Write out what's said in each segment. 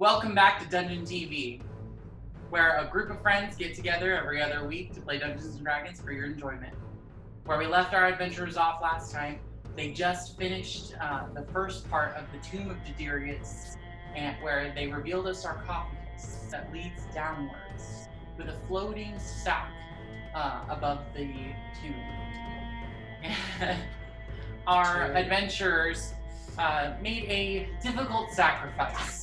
Welcome back to DungeonTV, where a group of friends get together every other week to play Dungeons & Dragons for your enjoyment. Where we left our adventurers off last time, they just finished the first part of the Tomb of Diderius, and where they revealed a sarcophagus that leads downwards with a floating sack above the tomb. Our adventurers made a difficult sacrifice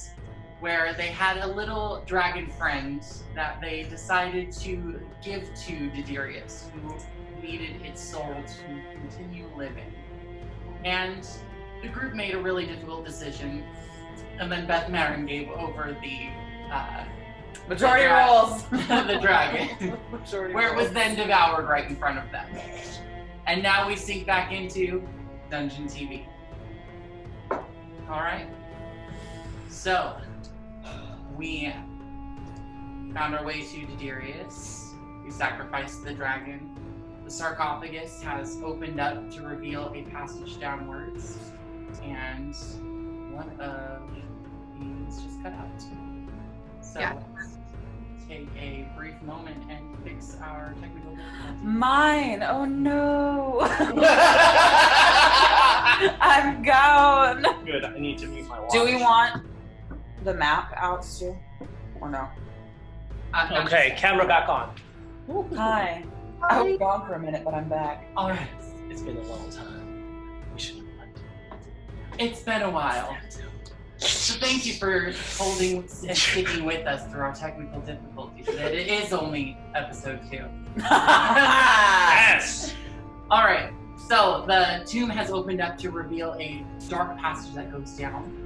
where they had a little dragon friend that they decided to give to Diderius, who needed its soul to continue living. And the group made a really difficult decision, and then Beth Marin gave over the majority rules. the dragon, where it was then devoured right in front of them. And now we sink back into DungeonTV. All right. So we found our way to Diderius. We sacrificed the dragon. The sarcophagus has opened up to reveal a passage downwards, and one of these just cut out. So let's take a brief moment and fix our technical difficulties. Mine! Oh no! I'm gone! Good, I need to mute my watch. Do we want the map out, Stu? Or no? Okay, camera back on. Hi. I was gone for a minute, but I'm back. Alright. It's been a long time. We should have went. It's been a while. So thank you for holding and sticking with us through our technical difficulties. That it is only episode 2. Yes! Alright, so the tomb has opened up to reveal a dark passage that goes down.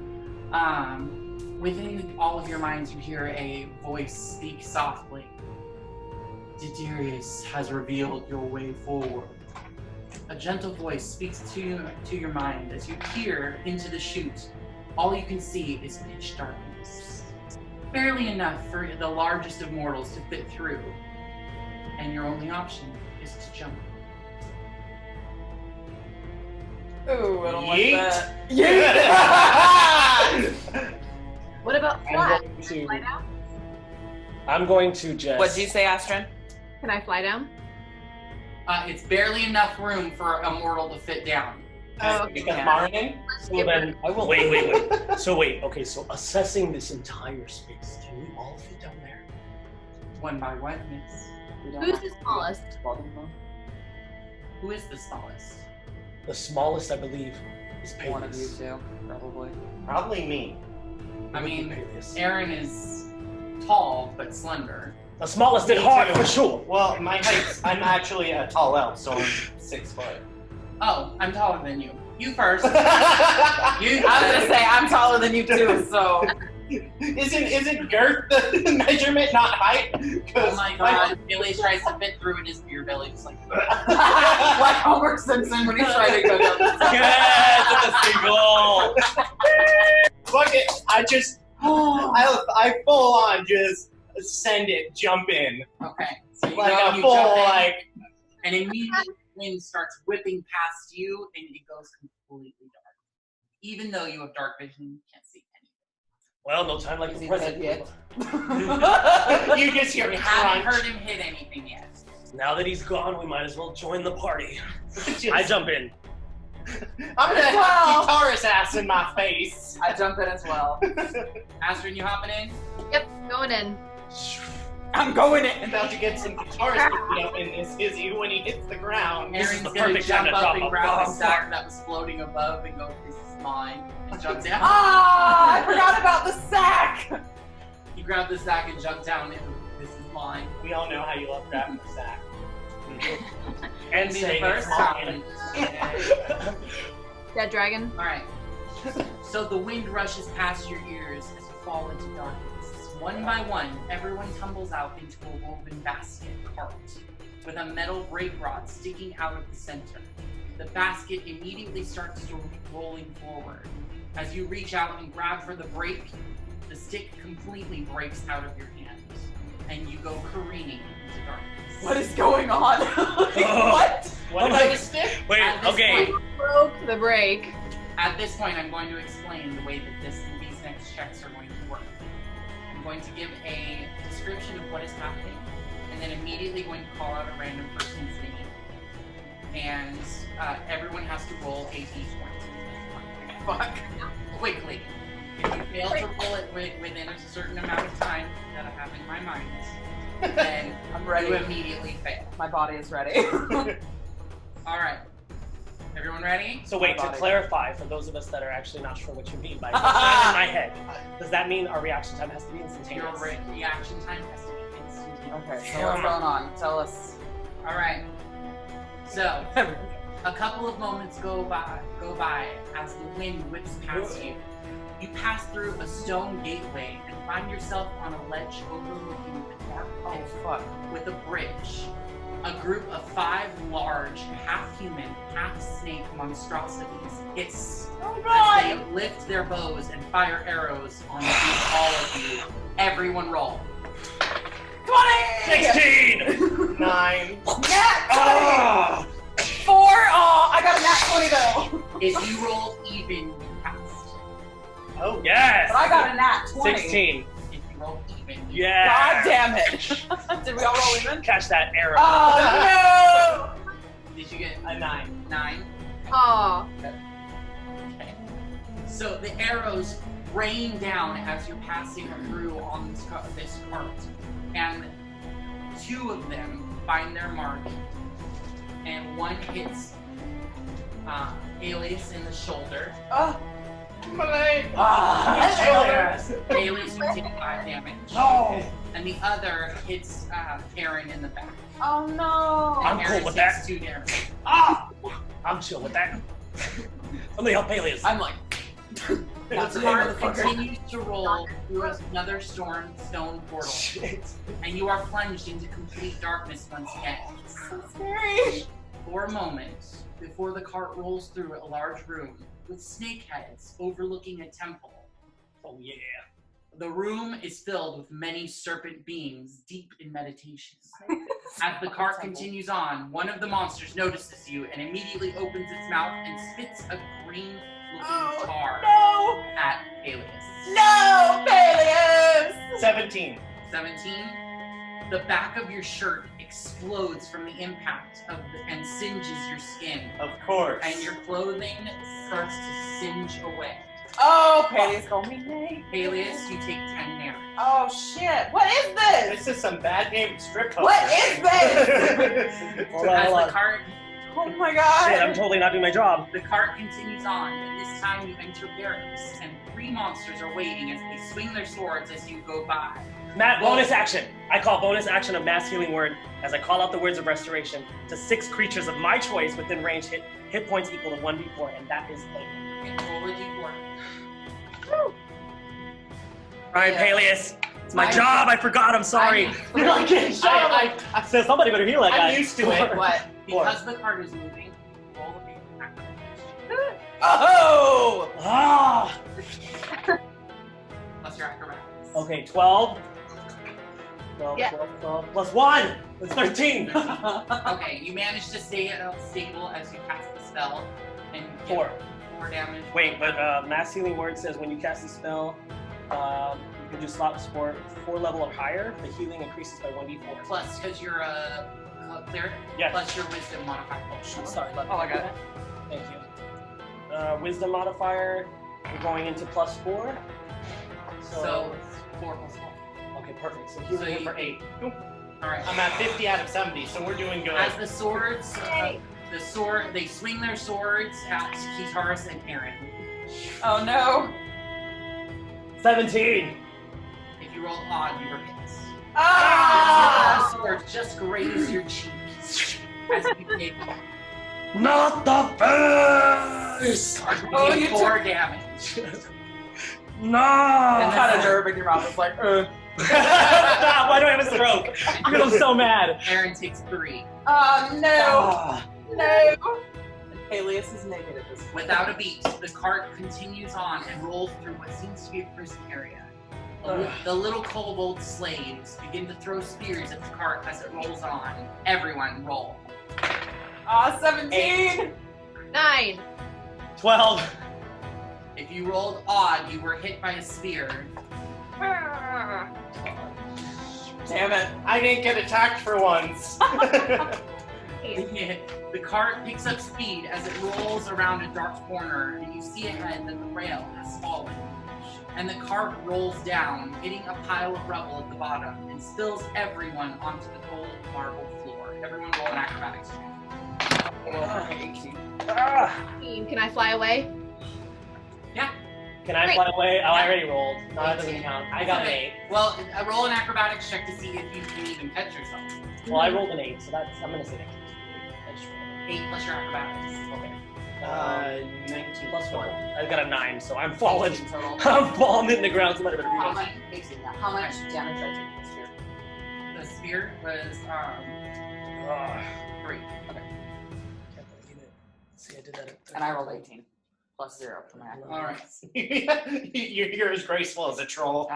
Within all of your minds, you hear a voice speak softly. Diderius has revealed your way forward. A gentle voice speaks to your mind as you peer into the chute. All you can see is pitch darkness. Barely enough for the largest of mortals to fit through. And your only option is to jump. Ooh, I don't like that. Yeet! What about flat? I'm going to just... What do you say, Astrid? Can I fly down? It's barely enough room for a mortal to fit down. Oh, Because Marin? So then, I will. Wait. So wait, okay, so assessing this entire space, can we all fit down there? One by one, yes. Who's the smallest? Who is the smallest? The smallest, I believe, is Peleus. One of you two, probably. Probably me. I mean, Peleus. Aaron is tall but slender. The smallest at Me heart, too. for sure. Well, my height, I'm actually a tall elf, so I'm 6 foot. Oh, I'm taller than you. You first. I was gonna say, I'm taller than you too, so. Isn't girth the measurement, not height? Oh my god, Billy tries to fit through in his beer belly, just like... Like Homer Simpson when he's trying to go down the stairs. Yes, it's a single. Fuck it, I full on just send it, jump in. Okay, so you Like go, a you full, jump in, like... and immediately the wind starts whipping past you, and it goes completely dark. Even though you have dark vision, you can't see anything. Well, no time like Is the he present. dead You just hear We haven't crunch. heard him hit anything yet. Now that he's gone, we might as well join the party. Just- I jump in. I'm gonna Well. have guitarist ass in my face. I jump in as well. Astrid, you hopping in? Yep, going in. I'm going in. About to get some guitarist up in this Izzy when he hits the ground. This is Aaron's the gonna perfect time jump to up drop and a grab the bomb. sack that was floating above and go, "This is mine," and jump down. Ah, I forgot about the sack. You grab the sack and jump down and "This is mine." We all know how you love grabbing the sack. And be the saying first it's time. Dead dragon. Alright. So the wind rushes past your ears as you fall into darkness. One by one, everyone tumbles out into a woven basket cart with a metal brake rod sticking out of the center. The basket immediately starts to rolling forward. As you reach out and grab for the brake, the stick completely breaks out of your hand, and you go careening into darkness. What is going on? What? What about the stick? Wait, At this okay. point- Broke the brake. At this point, I'm going to explain the way that these next checks are going to work. going to give a description of what is happening, and then immediately going to call out a random person's name. And everyone has to roll a d20. Fuck. Quickly. If you fail to roll it within a certain amount of time that I have in my mind, then I'm ready. you immediately fail. My body is ready. Alright. Everyone ready? So wait, to Body. clarify, for those of us that are actually not sure what you mean by that in my head, does that mean our reaction time has to be instantaneous? Your reaction time has to be instantaneous. Okay, so what's going on? Tell us. Alright. So, a couple of moments go by as the wind whips past you. You pass through a stone gateway and find yourself on a ledge overlooking the dark pit with a bridge. A group of 5 large, half-human, half-snake monstrosities hiss as they lift their bows and fire arrows on all of you. Everyone roll. 20! 16! 9. Nat 20! Oh! 4! Oh, I got a nat 20 though. If you roll even, you pass. Oh, yes! But I got a nat 20. 16. If you roll even, you Yeah! God damn it. Did we all roll even? Catch that arrow. Oh Did you get A 9. 9? Aw. Okay. So the arrows rain down as you're passing through on this cart, and 2 of them find their mark, and 1 hits Alias in the shoulder. no! My leg. Yes! Alias, you take 5 damage. No! And the other hits Aaron in the back. Oh no! I'm Aaron cool with takes that. 2 damage. Ah! I'm chill with that. Somebody help Alias. I'm like, The cart continues to roll through another stone portal, Shit. and you are plunged into complete darkness once again. so scary. For a moment, before the cart rolls through a large room with snake heads overlooking a temple. Oh yeah. The room is filled with many serpent beings deep in meditation. As the cart continues on, one of the monsters notices you and immediately opens its mouth and spits a green-looking tar No! at Alias. No, Peleus! 17. 17. The back of your shirt explodes from the impact and singes your skin, Of course. and your clothing starts to singe away. Oh, Peleus, call me Nate. Alias, you take 10 damage. Oh shit! What is this? This is some bad game strip club. What is this? Hold on, As hold the on. cart Oh my god! Shit, I'm totally not doing my job. The cart continues on, and this time you enter barracks, and 3 monsters are waiting as they swing their swords as you go by. Matt, bonus action. I call bonus action a mass healing word as I call out the words of restoration to 6 creatures of my choice within range hit points equal to 1d4, and that is like. Okay, roll a d4. Alright, Peleus. It's my job. I forgot. I'm sorry. I said somebody better heal that guy. I'm used to it. What? Because the cart is moving, roll a acrobatics. Oh! Ah. Plus your acrobatics. Okay, 12. 12, Yeah. 12, 12. Plus 1. That's 13. Okay, you manage to stay stable as you cast the spell, and get 4. 4 damage. Wait, but mass healing word says when you cast a spell, you can do slot sport 4 level or higher. The healing increases by 1d4. Plus, because you're a cleric, Yes. plus your wisdom modifier. Oh, shoot, sorry. Let me Oh, I do got that. Thank you. Wisdom modifier, we're going into plus 4. So it's 4 plus 1. Okay, perfect. So healing So it you- for 8. Alright. I'm at 50 out of 70, so we're doing good. As the swords, they swing their swords at Kitaris and Aaron. Oh no! 17. If you roll odd, you were hit. Ah! The sword just grazes your cheek as you take Not the face! Oh, you 4 damage. No! And kind of nerve in your mouth. It's like, Why do I have a stroke? Because I'm so mad. Aaron takes 3. oh no! Ah. No! And Peleus is naked at this point. Without a beat, the cart continues on and rolls through what seems to be a prison area. The little kobold slaves begin to throw spears at the cart as it rolls on. Everyone roll. Ah, 17! 9. 12. If you rolled odd, you were hit by a spear. Damn it. I didn't get attacked for once. The cart picks up speed as it rolls around a dark corner, and you see ahead that the rail has fallen. And the cart rolls down, hitting a pile of rubble at the bottom, and spills everyone onto the cold marble floor. Everyone roll an acrobatics check. 18. Can I fly away? Yeah. Can I fly away? Oh, I already rolled. No, that doesn't count. I got an 8. Well, roll an acrobatics check to see if you can even catch yourself. Well, I rolled an 8, so that's, I'm gonna say that. 8 plus your acrobatics. Okay. 19 plus 4. I got a 9, so I'm falling. 18 total. I'm falling in the ground. Somebody better How read much? 18 now. How much damage I take this year? The spear was 3. See, I did that. And I rolled 18. Plus 0 for my acrobatics. All right. You're as graceful as a troll.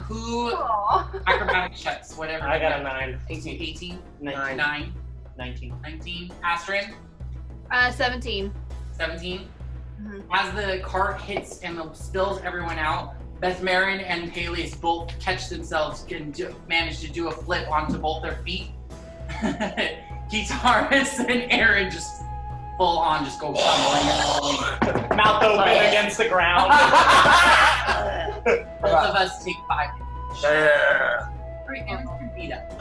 Who Aw. acrobatics checks? Whatever. I got a 9. 18. 18. 19. 9. 19. 19. Astrid. 17. 17. Mhm. As the cart hits and spills everyone out, Beth Marin and Peleus both catch themselves and manage to do a flip onto both their feet. Guitarist and Aaron just full on just go tumbling and rolling. Mouth open against the ground. Both of us take 5 damage. Alright, Aaron can beat up.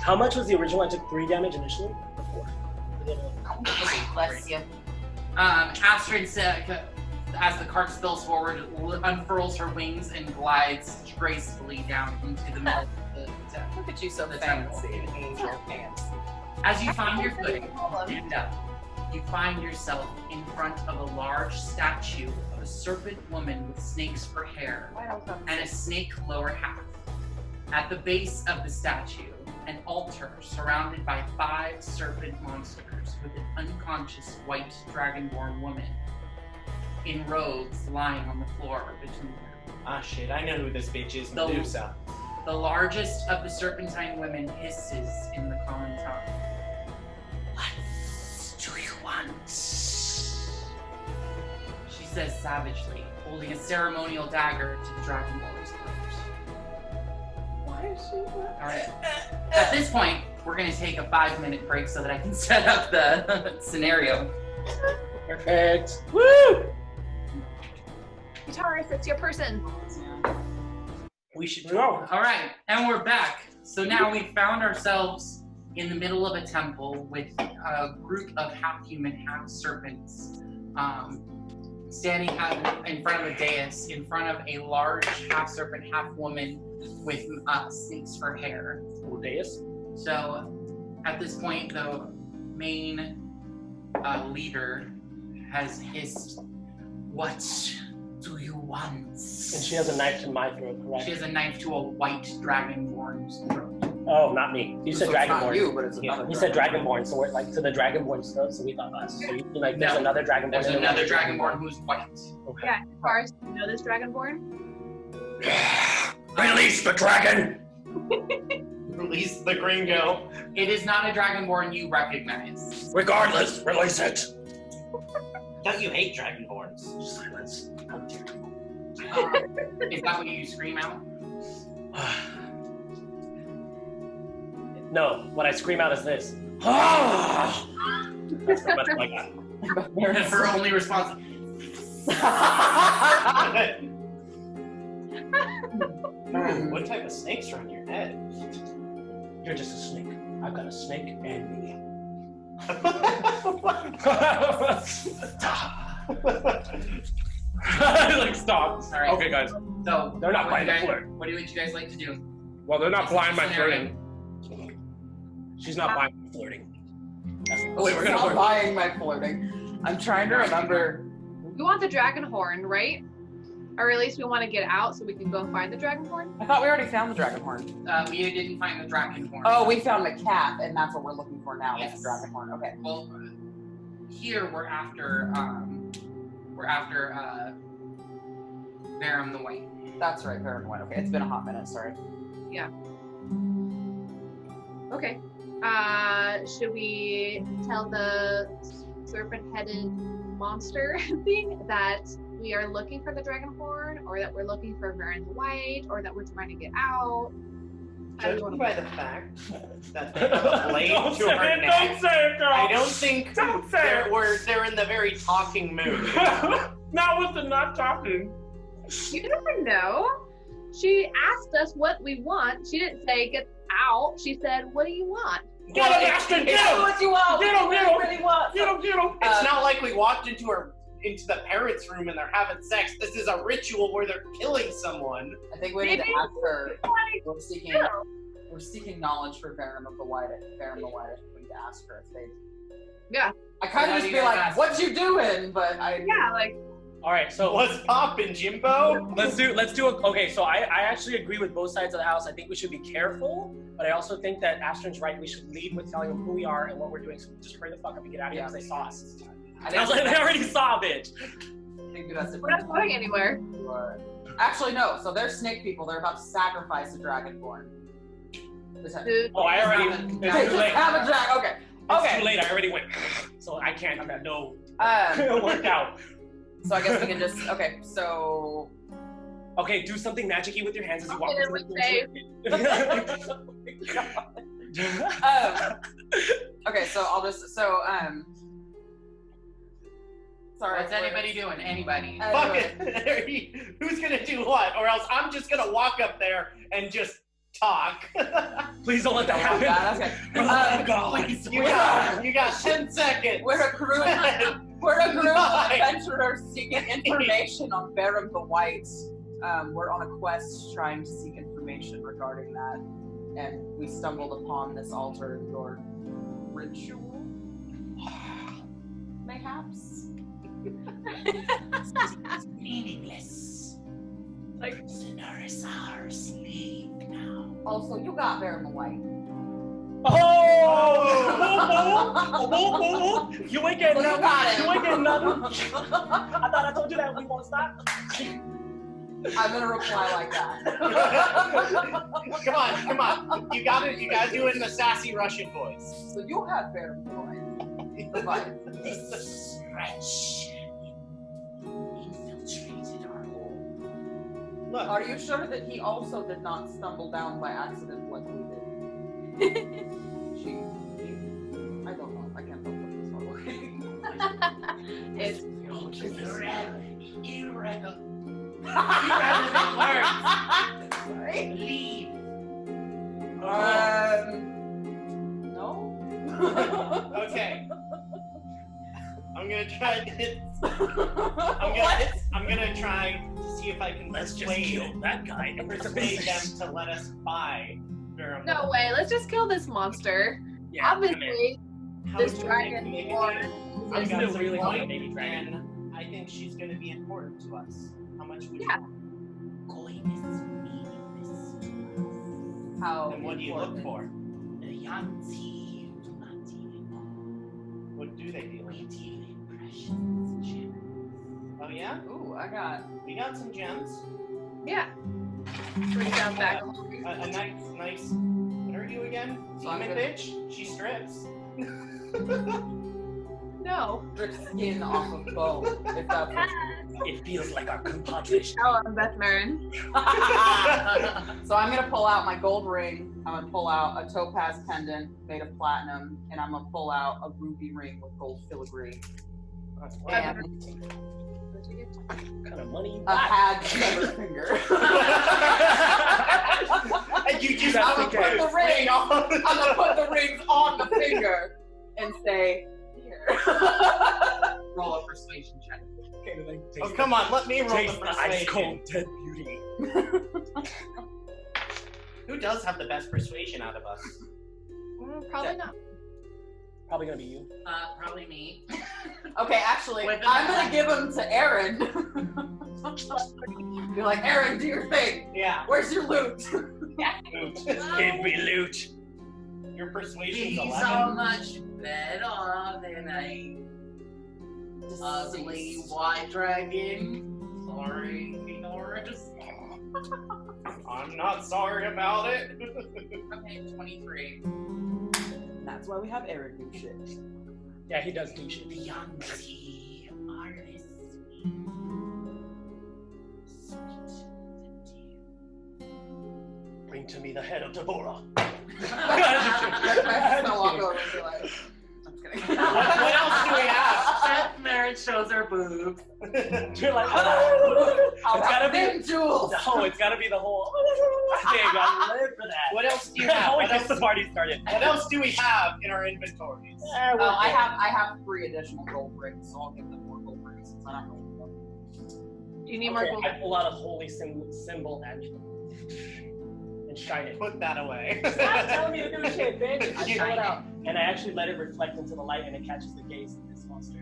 How much was the original? I took 3 damage initially? Or 4? Bless you. Astrid, as the cart spills forward, unfurls her wings and glides gracefully down into the middle of the Look at you so The fancy. Angel pants. As you find your footing, stand up. You find yourself in front of a large statue of a serpent woman with snakes for hair and a snake lower half. At the base of the statue, an altar surrounded by 5 serpent monsters with an unconscious white dragonborn woman in robes lying on the floor between them. Ah shit, I know who this bitch is, The- Medusa. The largest of the serpentine women hisses in the common tongue. What do you want? She says savagely, holding a ceremonial dagger to the dragonborn's throat. Why is she? Alright. At this point, we're gonna take a 5-minute break so that I can set up the scenario. Perfect. Woo! Guitarist, it's your person. We should go. Alright, and we're back. So now we've found ourselves in the middle of a temple with a group of half-human, half-serpents standing in front of a dais, in front of a large half-serpent, half-woman with snakes for hair. Deus? So at this point, the main leader has hissed, "What do you want?" And she has a knife to my throat, correct? She has a knife to a white dragonborn's throat. Oh, not me. You said So it's not dragonborn. you, but it's Yeah, another you said dragonborn, so we're like to the dragonborn stuff, so we thought us. So you, like, there's No. another dragonborn. There's and another dragonborn who's white. Okay. Yeah, Guitarist, you know this dragonborn? Release the dragon! Release the gringo. It is not a dragonborn you recognize. Regardless, release it! Don't you hate dragonborns? Silence. How dare you. Is that what you scream out? No, what I scream out is this. That's the best I got. And her only response. Ooh, what type of snakes are on your head? You're just a snake. I've got a snake and me. Like, stop. All right. Okay, guys. So They're not what blind to would you guys- flirt. What would you guys like to do? Well, they're not blind by Scenario. flirting. She's not blind by flirting. Oh, wait, we're gonna not flirt. buying my flirting. I'm trying to remember. We want the dragon horn, right? Or at least we want to get out so we can go find the dragon horn. I thought we already found the dragon horn. We didn't find the dragon horn. Oh, we found the cat, and that's what we're looking for now. Yes. Is the dragon horn. Okay. Well, here we're after Varram the White. That's right, Varram the White. Okay, it's been a hot minute. Sorry. Okay. Should we tell the serpent-headed monster thing that we are looking for the dragon horn, or that we're looking for Varram the White, or that we're trying to get out? Judging by the fact that they have a blade Don't to say her it, neck, don't say it, girl. I don't think Don't say they're in the very talking mood. Not with the not talking. You never know. She asked us what we want. She didn't say get out. She said, "What do you want?" Get him, Ashton, get him! What you want? Get him, get him! Really want? Get him, get him! It's not like we walked into the parents' room and they're having sex. This is a ritual where they're killing someone. I think we need to Maybe. ask her. We're seeking knowledge for Varram of the White. Varram the White. We need to ask her if they. Yeah. I kind Why of do just you be guys like, ask? "What you doing?" But I. Yeah, like All right, so What's poppin', Jimbo? let's do a, okay, so I actually agree with both sides of the house. I think we should be careful, but I also think that Ashton's right. We should lead with telling them who we are and what we're doing, so just hurry the fuck up and get out of here because they saw us. I was like, they already saw a bitch. I think that's we're not going anywhere. Actually, no. So they're snake people. They're about to sacrifice a dragonborn. Dude. Oh, I already, They it's just too late. have a dragon. Okay. It's Okay. too late, I already went, so I can't do that, no. It worked out. So I guess we can just. Okay. So. Okay, do something magic-y with your hands as you walk Okay, into then Okay. So I'll just. Sorry. What's anybody doing? Anybody? Fuck it. Who's gonna do what? Or else I'm just gonna walk up there and just talk. Please don't let that Oh, happen. God, okay. Oh, God. Please, You got 10 seconds. We're a group. We're a group of adventurers seeking information on Varram the White. We're on a quest trying to seek information regarding that, and we stumbled upon this altar in your ritual. Mayhaps. Meaningless. Like Sinners are asleep now. Also, you got Varram the White. Oh! You ain't getting You nothing. got it. You ain't getting nothing. I thought I told you that we won't stop. I'm gonna reply like that. Come on. You gotta do it in the sassy Russian voice. So you have Varram the White. The White. This wretch infiltrated our home. Look, Are you sure that he also did not stumble down by accident like we did? I don't know. I can't tell what this one. it's Irrelevant words. Leave. No. okay. I'm gonna try to. What? I'm gonna try to see if I can Let's just persuade kill that guy and bring the them business. to let us buy Varram. no way. Let's just kill this monster. Yeah, come in. Obviously, How this would you dragon make me war. a deal? I I got still some really want a coin, baby dragon. and I think she's gonna be important to us. How much would Yeah. you Coin is meaningless. How? want? And what do you look for? The Yuan-Ti do not deal in What do they deal We in? deal in precious gems. Oh yeah? Ooh, I got. We got some gems. Yeah. Bring down back. A nice. What are you again? So I'm Demon gonna- bitch? She strips. No. Rip skin off of bone. If that's what It feels like our compadre. Oh, I'm Beth Marin. So I'm gonna pull out my gold ring. I'm gonna pull out a topaz pendant made of platinum, and I'm gonna pull out a ruby ring with gold filigree That's and what kind of money you a got? hag feather finger. And you just That's I'm gonna okay. put the ring on. on. I'm gonna put the rings on the finger and say, "Here." Roll a persuasion check. Oh come on, let me roll the Taste the ice persuasion. cold dead beauty. Who does have the best persuasion out of us? Probably not. Probably gonna be you. Probably me. Okay, actually, With the- I'm gonna give them to Aaron. Be like, Aaron, do your thing. Yeah. Where's your loot? Loot. Give me loot. Your persuasion's Be 11. so much better than a ugly white dragon. Sorry, Norris. I'm not sorry about it. Okay, 23. That's why we have Aaron do shit. Yeah, he does do shit. The Yuan-Ti are as sweet to deal. Bring to me the head of Deborah. I'm gonna walk over and be like, I'm just kidding. What else do we have? Beth Merritt shows her boobs. You're like, it's gotta be jewels. No, it's gotta be the whole thing. I live for that. What else do you have? Always What gets the else, party started. what else do we have in our inventories? I have 3 additional gold rings, so I'll give them more gold rings since I don't know. Do you need more gold? I pull out a holy symbol and shine it. Put that away. Stop telling me to do shit, bitch. I pull it out, and I actually let it reflect into the light, and it catches the gaze of this monster.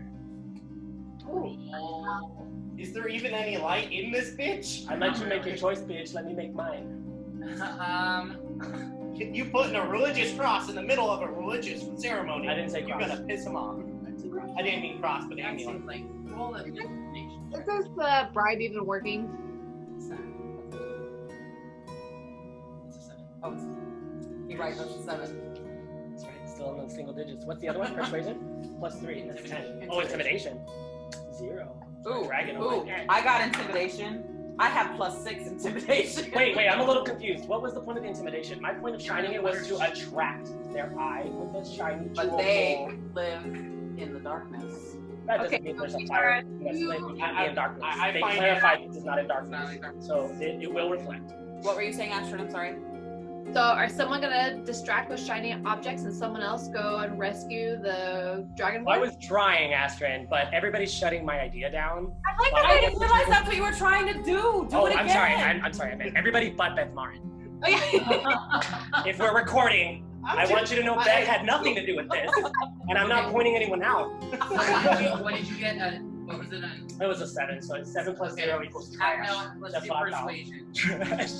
Is there even any light in this bitch? I let you make your choice, bitch. Let me make mine. You putting a religious cross in the middle of a religious ceremony. I didn't say You're cross. gonna piss him off. I didn't mean cross, but That amulet. seems like roll of information. Is this the bribe even working? It's a 7. Oh, you're right, that's a 7. That's right. Still in the single digits. What's the other one? Persuasion? +3. That's 10. Oh, intimidation. 0. Ooh, Dragon. ooh, I got intimidation. I have +6 intimidation. Wait, I'm a little confused. What was the point of the intimidation? My point of shining it was to attract their eye with the shiny jewel. But they live in the darkness. That doesn't Okay, mean there's a so fire. you- Yes, they can be in darkness. I They find clarified this is not in It's not darkness. like darkness. So it will reflect. What were you saying, Astrid? I'm sorry. So are someone gonna distract with shiny objects and someone else go and rescue the dragon I boy? was trying, Astrid, but everybody's shutting my idea down. I like that I I didn't realize that's what you were trying to do. Do Oh, it I'm again. sorry. I'm sorry. I meant everybody but Beth Marin. Oh, yeah. If we're recording, I want you to know Beth had nothing to do with this, and I'm not pointing anyone out. What did you get? What was it? It was a 7, so it's 7 + 0 equals trash. No, let's That's do what I thought. persuasion. Trash.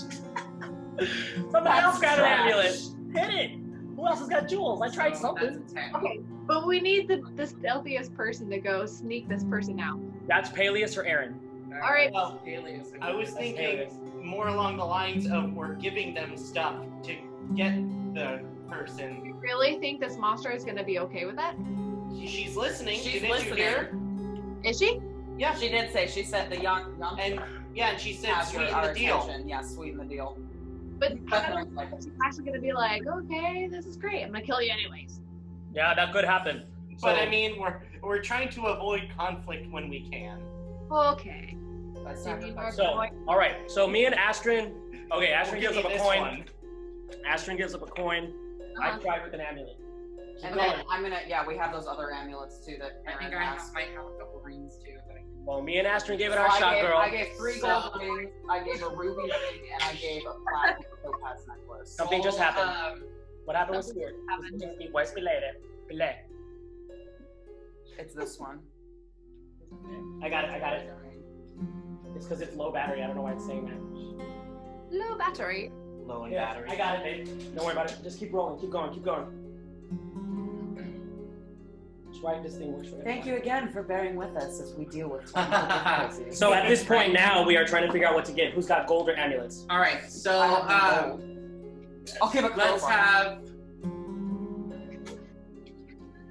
Somebody else got an amulet. Hit it. Who else has got jewels? I tried So something. That's a 10. Okay, but we need the stealthiest person to go sneak this person out. That's Peleus or Aaron. All right. Well, Alias. I was That's thinking Peleus. more along the lines of we're giving them stuff to get the person. You really think this monster is gonna be okay with that? She's listening. She's Didn't listening. you hear? Is she? Yeah. She did say. She said the young And she said have sweeten our the deal. attention. Yeah, sweeten the deal. But Beth I don't Marin's know like, if she's actually gonna be like, okay, this is great. I'm gonna kill you anyways. Yeah, that could happen. But So- I mean, we're trying to avoid conflict when we can. Okay. by Do you need more sacrifice. So, coin? all right. So me and Astrid. Okay, Astrid We'll gives give up you a this coin. one. Astrid gives up a coin. I Uh-huh. tried with an amulet. Keep And going. then I'm gonna, yeah, we have those other amulets too that I think Aaron I has. might have a couple rings too. But I can... Well, me and Astrid gave it So our shot, girl. I gave 3 gold rings, I gave a ruby ring, and I gave a platinum topaz necklace. Something just happened. Um, What happened with Stuart? Where's Milady? Milady. It's this one. I got it. It's because it's low battery. I don't know why it's saying that. Low battery. Low in Yeah, battery. I got it, babe. Don't worry about it. Just keep rolling. Keep going. Just write this thing works for Thank you again for bearing with us as we deal with technical difficulties. So at this point now, we are trying to figure out what to get. Who's got gold or amulets? all right, so I have gold. I'll give a let's crowbar. have.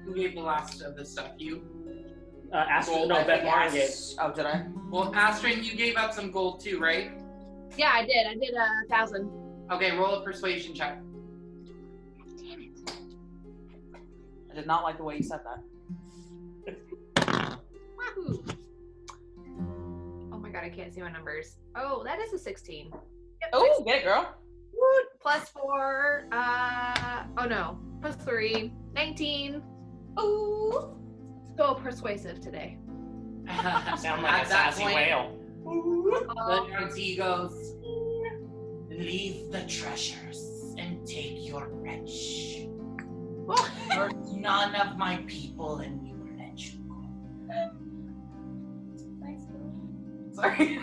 Who gave the last of the stuff? You. Astrid, Gold, no, I Beth think Marin gave. Oh, did I? Well, Astrid, you gave up some gold too, right? Yeah, I did. I did 1,000. Okay, roll a persuasion check. Damn it. I did not like the way you said that. Wahoo. Oh my god, I can't see my numbers. Oh, that is a 16. Yep, Oh, get it, girl. Plus 4. Oh no. Plus 3. 19. Ooh. So persuasive today. Sound like At a that sassy point, whale. The Yuan-Ti goes, leave the treasures and take your wretch. Hurt none of my people and we will let you go. Sorry.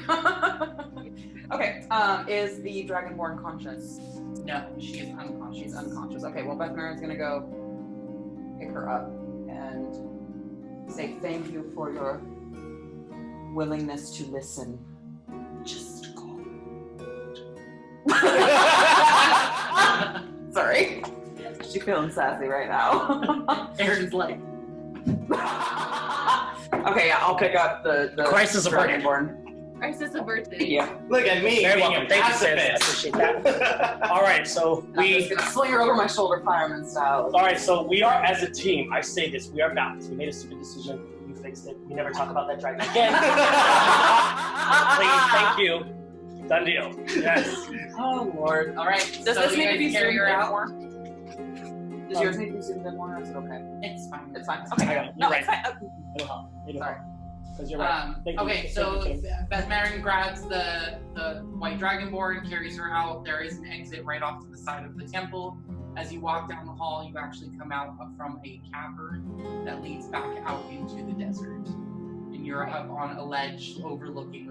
Okay, is the Dragonborn conscious? No, she is unconscious. She's unconscious. Okay, well, Beth Marin's gonna go pick her up and say thank you for your willingness to listen. Just go. Sorry. She's feeling sassy right now. Aaron's like, Okay, yeah, I'll pick up the Crisis averted. Dragonborn. Ours is a birthday. Yeah. Look at me. Very being welcome. a Thank you, sis. I pacifist. appreciate that. All right, so I'm just gonna swing her over my shoulder, fireman style. All right, so we are, as a team, I say this, we are balanced. We made a stupid decision. You fixed it. We never talk about that dragon again. Please, thank you. Done deal. Yes. Oh Lord. All right. Does so this you need to guys be carry her zoomed in out? more? Does yours need to be zoomed in more, or is it okay? It's fine. It's fine. I Okay. got it. No, You're it's right. fine. It'll help. It'll Sorry. help. Because you're right. Thank you. Okay, Thank so you, Tim. Beth Marin grabs the white dragonborn, carries her out. There is an exit right off to the side of the temple. As you walk down the hall, you actually come out from a cavern that leads back out into the desert. And you're up on a ledge overlooking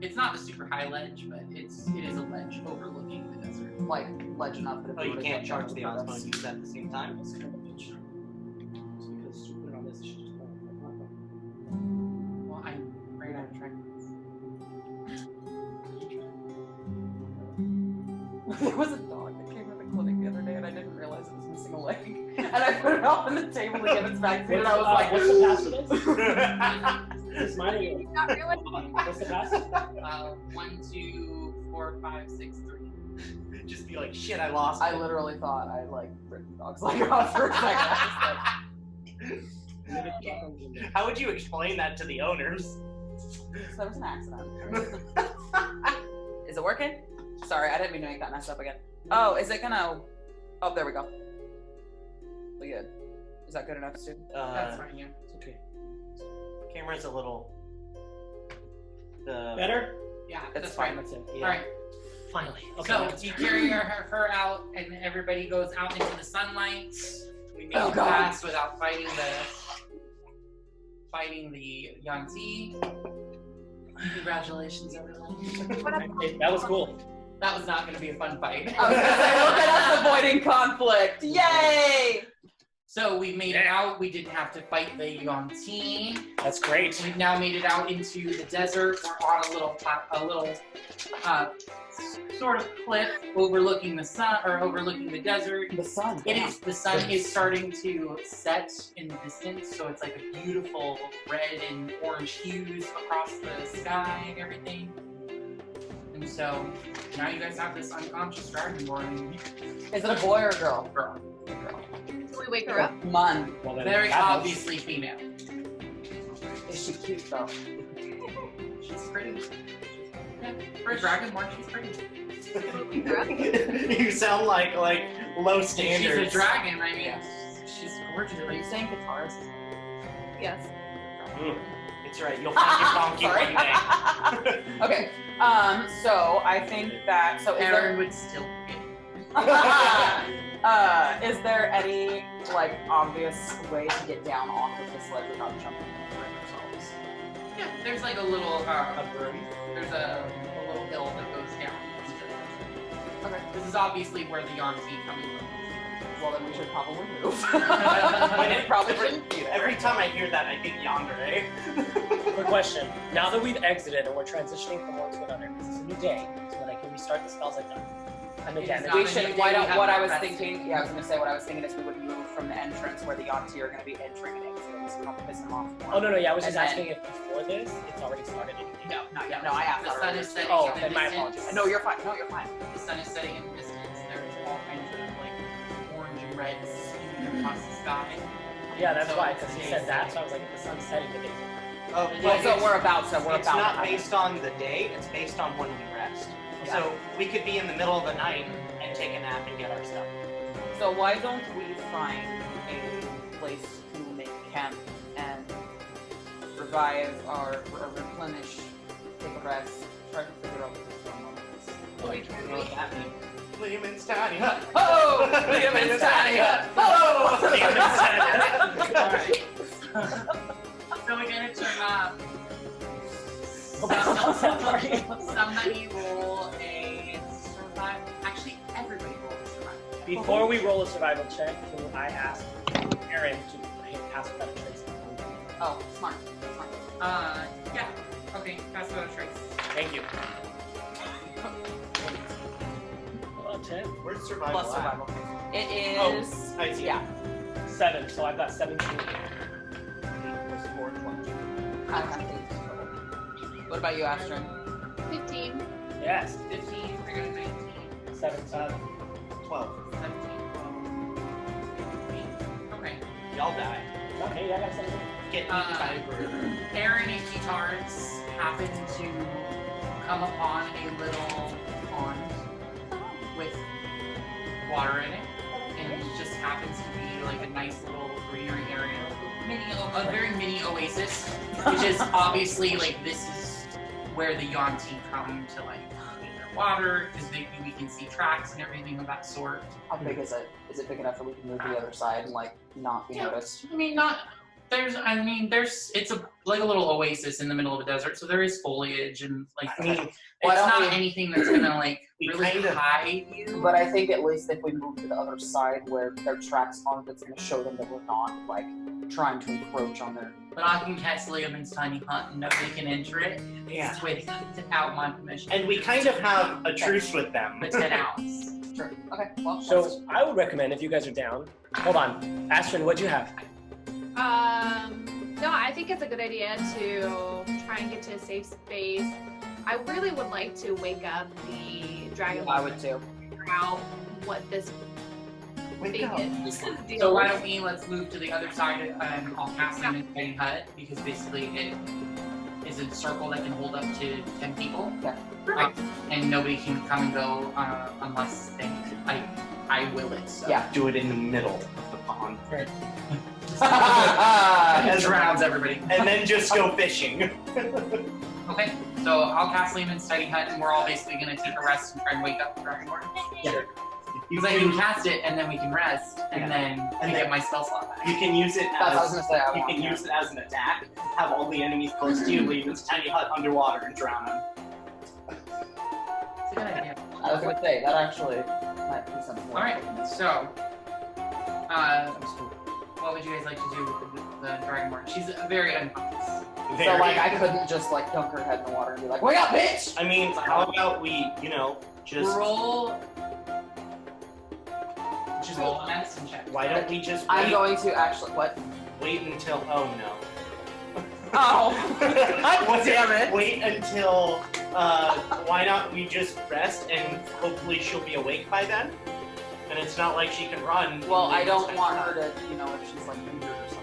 it's not a super high ledge, but it is a ledge overlooking the desert. Like, ledge enough that if Oh, we you were to can't get charge down the to Osmo us- and use that at the same time? Let's kind of bitch. Because put it on this, it should just go. Well, I'm afraid I'm trying. There was a dog that came to the clinic the other day, and I didn't realize it was missing a leg. And I put it off on the table to give its vaccine, and I was like, what's the pass for this? It's mine or yours? Not really. What's the pass? 1, 2, 4, 5, 6, 3. Just be like, shit, I lost. I literally thought I like ripped the dog's leg off for a second. I How would you explain that to the owners? was like, so that was an accident. Is it working? Sorry, I didn't mean to make that mess up again. Oh, is it gonna? Oh, there we go. We good? Is that good enough, Stu? That's fine, yeah. It's okay. Camera's a little. The Better? Yeah, It's that's fine. fine. That's it. Yeah. All right. Finally. So you carry her out, and everybody goes out into the sunlight. We make Oh, it God. past without fighting the Yuan-Ti. Congratulations, everyone. That was cool. That was not going to be a fun fight. I was gonna say, look at us avoiding conflict. Yay! So we made it out. We didn't have to fight the Yuan-Ti. That's great. We've now made it out into the desert. We're on a little sort of cliff overlooking the sun, or overlooking the desert. The sun. The sun is starting to set in the distance, so it's like a beautiful red and orange hues across the sky and everything. And so now you guys have this unconscious dragonborn Is it a boy or a girl? girl. Can we wake her up? Mun. Well, then Very that was- obviously female. Is she cute though? She's pretty. Yeah, for a dragonborn, she's pretty. Wake her up? You sound like low standards. She's a dragon. I mean, Yeah. she's gorgeous. Are you saying guitarist? Yes. It's right. You'll find your donkey Sorry. one day. Okay. So I think that. So is Aaron there? would still be. Is there any obvious way to get down off of this ledge without jumping over it ourselves? Yeah, there's like a little A broom. there's a little hill that goes down. Okay. This is obviously where the Yuan-Ti come in. Well, then we should probably move. It probably shouldn't be there. Every time I hear that, I think yandere. Quick question. Now that we've exited and we're transitioning from one to another, this is a new day, so that I can restart the spells I've done. And again, It's not We a should. new Why day, don't? we What I have was rested. thinking. Yeah, I was gonna say what I was thinking is we would move from the entrance where the Yuan-Ti are gonna be entering and exiting, so we don't piss them off more. oh no, yeah, I was just And then- asking if before this, it's already started. No, not yet. No, I asked The that sun earlier. is setting Oh, in the then my distance. apologies. No, you're fine. No, you're fine. The sun is setting in the distance. There's all kinds of orange and red spewing across the sky. Yeah, that's So why, because he it's said that, so I was like, if the sun's setting, the day's over. Oh, Well, so we're about. It's not based on the day. It's based on when we rest. Yeah. So we could be in the middle of the night and take a nap and get our stuff. So why don't we find a place to make camp and revive or replenish, take a rest, try to figure out what this one is. Like, you know what that means? Liam's tiny hut. Oh, Liam's tiny hut. Oh, So we're gonna turn somebody roll a survival. Actually, everybody roll a survival. Before we roll a survival check, can I ask Aaron to pass without a trace? Oh, smart. Yeah. Okay, pass without a trace. Thank you. 10? Where's survival? Plus at? survival. It is. Oh, I see. Yeah. 7, so I've got 17. Plus 4, 20. I have 8 total. What about you, Astrid? 15. Yes. 15, I got 19. 17. 12. 17, 12. Okay. Y'all die. Okay, yeah, I got 17. Get eaten by a bird. Aaron and Guitars happen to come upon a little pond with water in it, and it just happens to be like a nice little greenery area, a very mini oasis, which is obviously like this is where the Yuan-Ti come to like get their water, because we can see tracks and everything of that sort. How big is it? Is it big enough that we can move to the other side and like not be noticed? I mean, it's like a little oasis in the middle of a desert, so there is foliage and like, I mean, it's not anything that's gonna like really kind of hide you. But I think at least if we move to the other side where their tracks aren't, it's going to show them that we're not like trying to encroach on their. But I can cast Liam's tiny hut and nobody can enter it Yeah. without my permission. And we kind of have a truce with them. For 10 hours. Sure. Okay. Well. So I would recommend, if you guys are down. Hold on, Astrid, what'd you have? No, I think it's a good idea to try and get to a safe space. I really would like to wake up the dragon. I would too. Figure out what this thing is. So why don't let's move to the other side and I'll cast Liam's tiny hut, because basically it is a circle that can hold up to 10 people. Yeah. And nobody can come and go unless I will it. So. Yeah. Do it in the middle of the pond. Right. As drowns everybody. And then just go fishing. Okay, so I'll cast Lehman's tiny hut, and we're all basically gonna take a rest and try and wake up the Dragonborn. Sure. Because I can cast it, and then we can rest, and then get my spell slot back. You can use it That's what I was as gonna say. you can use it as an attack. Have all the enemies close to you, leave this tiny hut underwater and drown them. It's a good idea. I was gonna say that actually might be something. All right, so what would you guys like to do with the Dragonborn? She's very unconscious. So like I couldn't just like dunk her head in the water and be like, "Wake up, bitch!" I mean, how about we, just roll a medicine check. Why don't we just I'm wait, going to actually what? wait until? Oh no. Oh, damn it! Wait until. Why not we just rest and hopefully she'll be awake by then? And it's not like she can run. Well, I don't want her to, if she's like injured or something.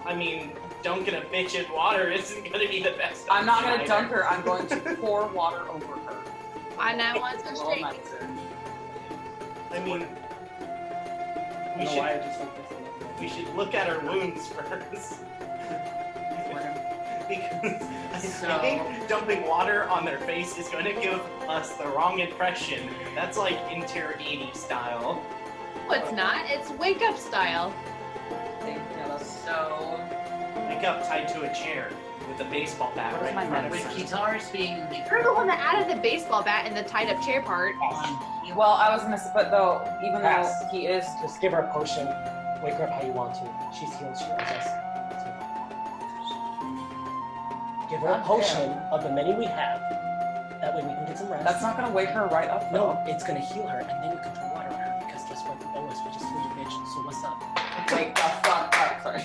I mean, dunking a bitch in water isn't gonna be the best. I'm not gonna option dunk either. her. I'm going to pour water over her. I know what's a Roll shake. medicine. I mean, we should look at her wounds first. Because I think dumping water on their face is going to give us the wrong impression. That's like interrogating style. No, it's not. It's wake up style. So, Wake up tied to a chair with a baseball bat Where's right in my front of with her. guitars being You're the one that added the baseball bat and the tied up chair part. Well, I was gonna say, but though, even Pass. though he is, Just give her a potion. Wake her up how you want to. She's healed. She knows us. Give her a potion of the many we have. That way we can get some rest. that's not gonna wake her right up. No, it's gonna heal her, and then you can throw water on her. Because guess what? Oh, we just healed you, bitch. So what's up? Wake the fuck up. Sorry.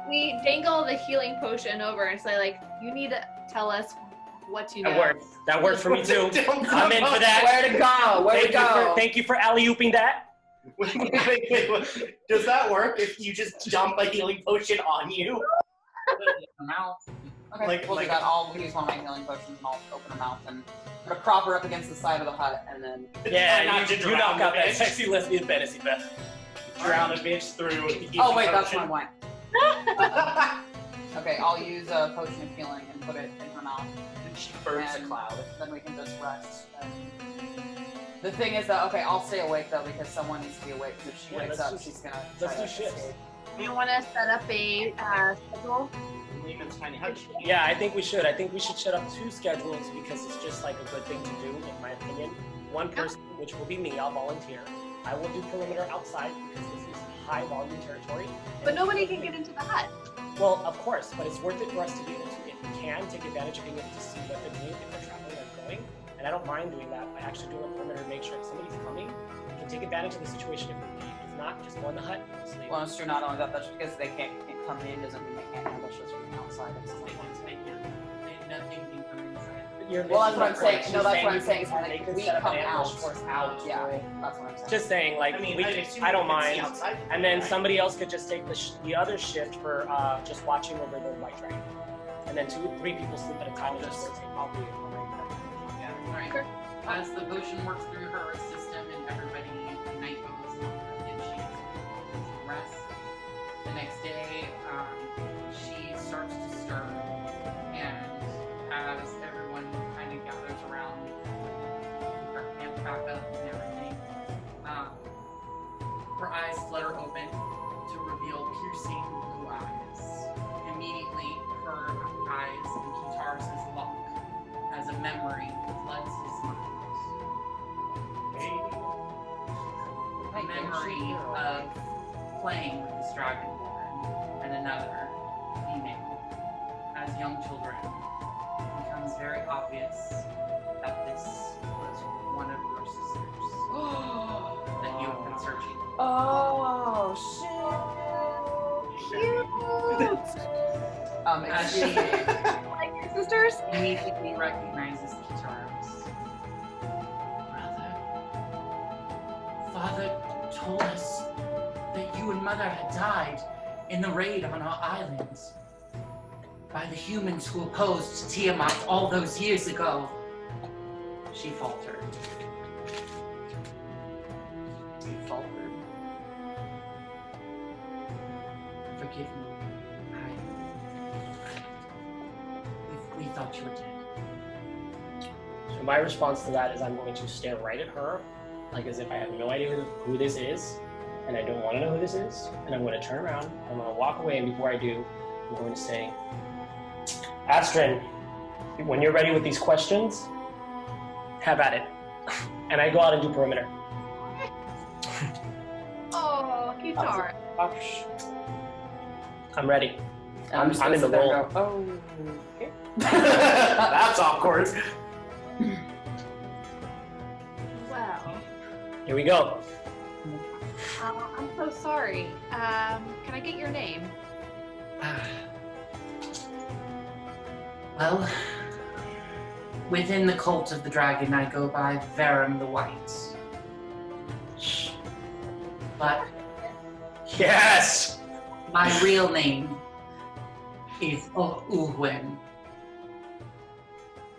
We dangle the healing potion over and say, like, you need to tell us what you know. That worked. That worked for me too. I'm in for that. Where to go? Where to go? Thank you for alley-ooping that. Wait. Does that work if you just dump a healing potion on you? Okay, Like- we'll like- do that. I'll use one of my healing potions and I'll open her mouth and I'm gonna prop her up against the side of the hut and then. Yeah, Not to you drown knock the out that bitch. sexy lesbian fantasy, Beth. Drown a bitch through the healing Oh wait, that's potion. my wine. Okay, I'll use a potion of healing and put it in her mouth. And she burns a And cloud. Then we can just rest. The thing is that I'll stay awake though because someone needs to be awake. Because if she Yeah, wakes let's up, just- she's gonna. let's try do to shit. escape. You want to set up a schedule? Lehman's tiny hut. Yeah, I think we should. I think we should set up 2 schedules because it's just like a good thing to do, in my opinion. One person, which will be me, I'll volunteer. I will do perimeter outside because this is high volume territory. But nobody can get into the hut. Well, of course, but it's worth it for us to be able to, if we can, take advantage of being able to see what they're doing, if they're traveling or going. And I don't mind doing that by actually doing a perimeter to make sure if somebody's coming, we can take advantage of the situation if not, just go in the hut. Sleep. Well, it's true. Not only that, that's because they can't come in doesn't mean they can't handle shit from the outside. And stuff like that. Nothing can come inside. Well, that's what I'm saying. No, that's what I'm saying. Is They like could we set up come an ambush out. force out. Yeah, that's what I'm saying. Just saying, like, I mean, I don't mind. Outside, And then right? somebody else could just take the other shift for just watching over the white dragon. And then 2-3 people sleep at a time and just rotate. Yeah, right. As the potion works through her system and everybody night goes on and she rests. The next day, she starts to stir, and as everyone kind of gathers around, her camp back up and everything, her eyes flutter open to reveal piercing blue eyes. Immediately, her eyes and Kitar's lock as a memory floods his mind. A memory of playing with this dragonborn and another female as young children. It becomes very obvious that this was one of your sisters that you have been searching. Oh shit! As she Like your sisters? immediately recognizes Kitar's brother. Father told us that you and Mother had died in the raid on our island by the humans who opposed Tiamat all those years ago. She faltered. Forgive me. We thought you were dead. So my response to that is I'm going to stare right at her, like as if I have no idea who this is, and I don't want to know who this is, and I'm going to turn around, and I'm going to walk away, and before I do, I'm going to say, Astrid, when you're ready with these questions, have at it. And I go out and do perimeter. Oh, guitar. I'm ready. I'm in the role. Oh, okay. That's awkward. Wow. Here we go. I'm so sorry. Can I get your name? Well, within the cult of the dragon, I go by Varram the White. But Yes! my real name is Uwen.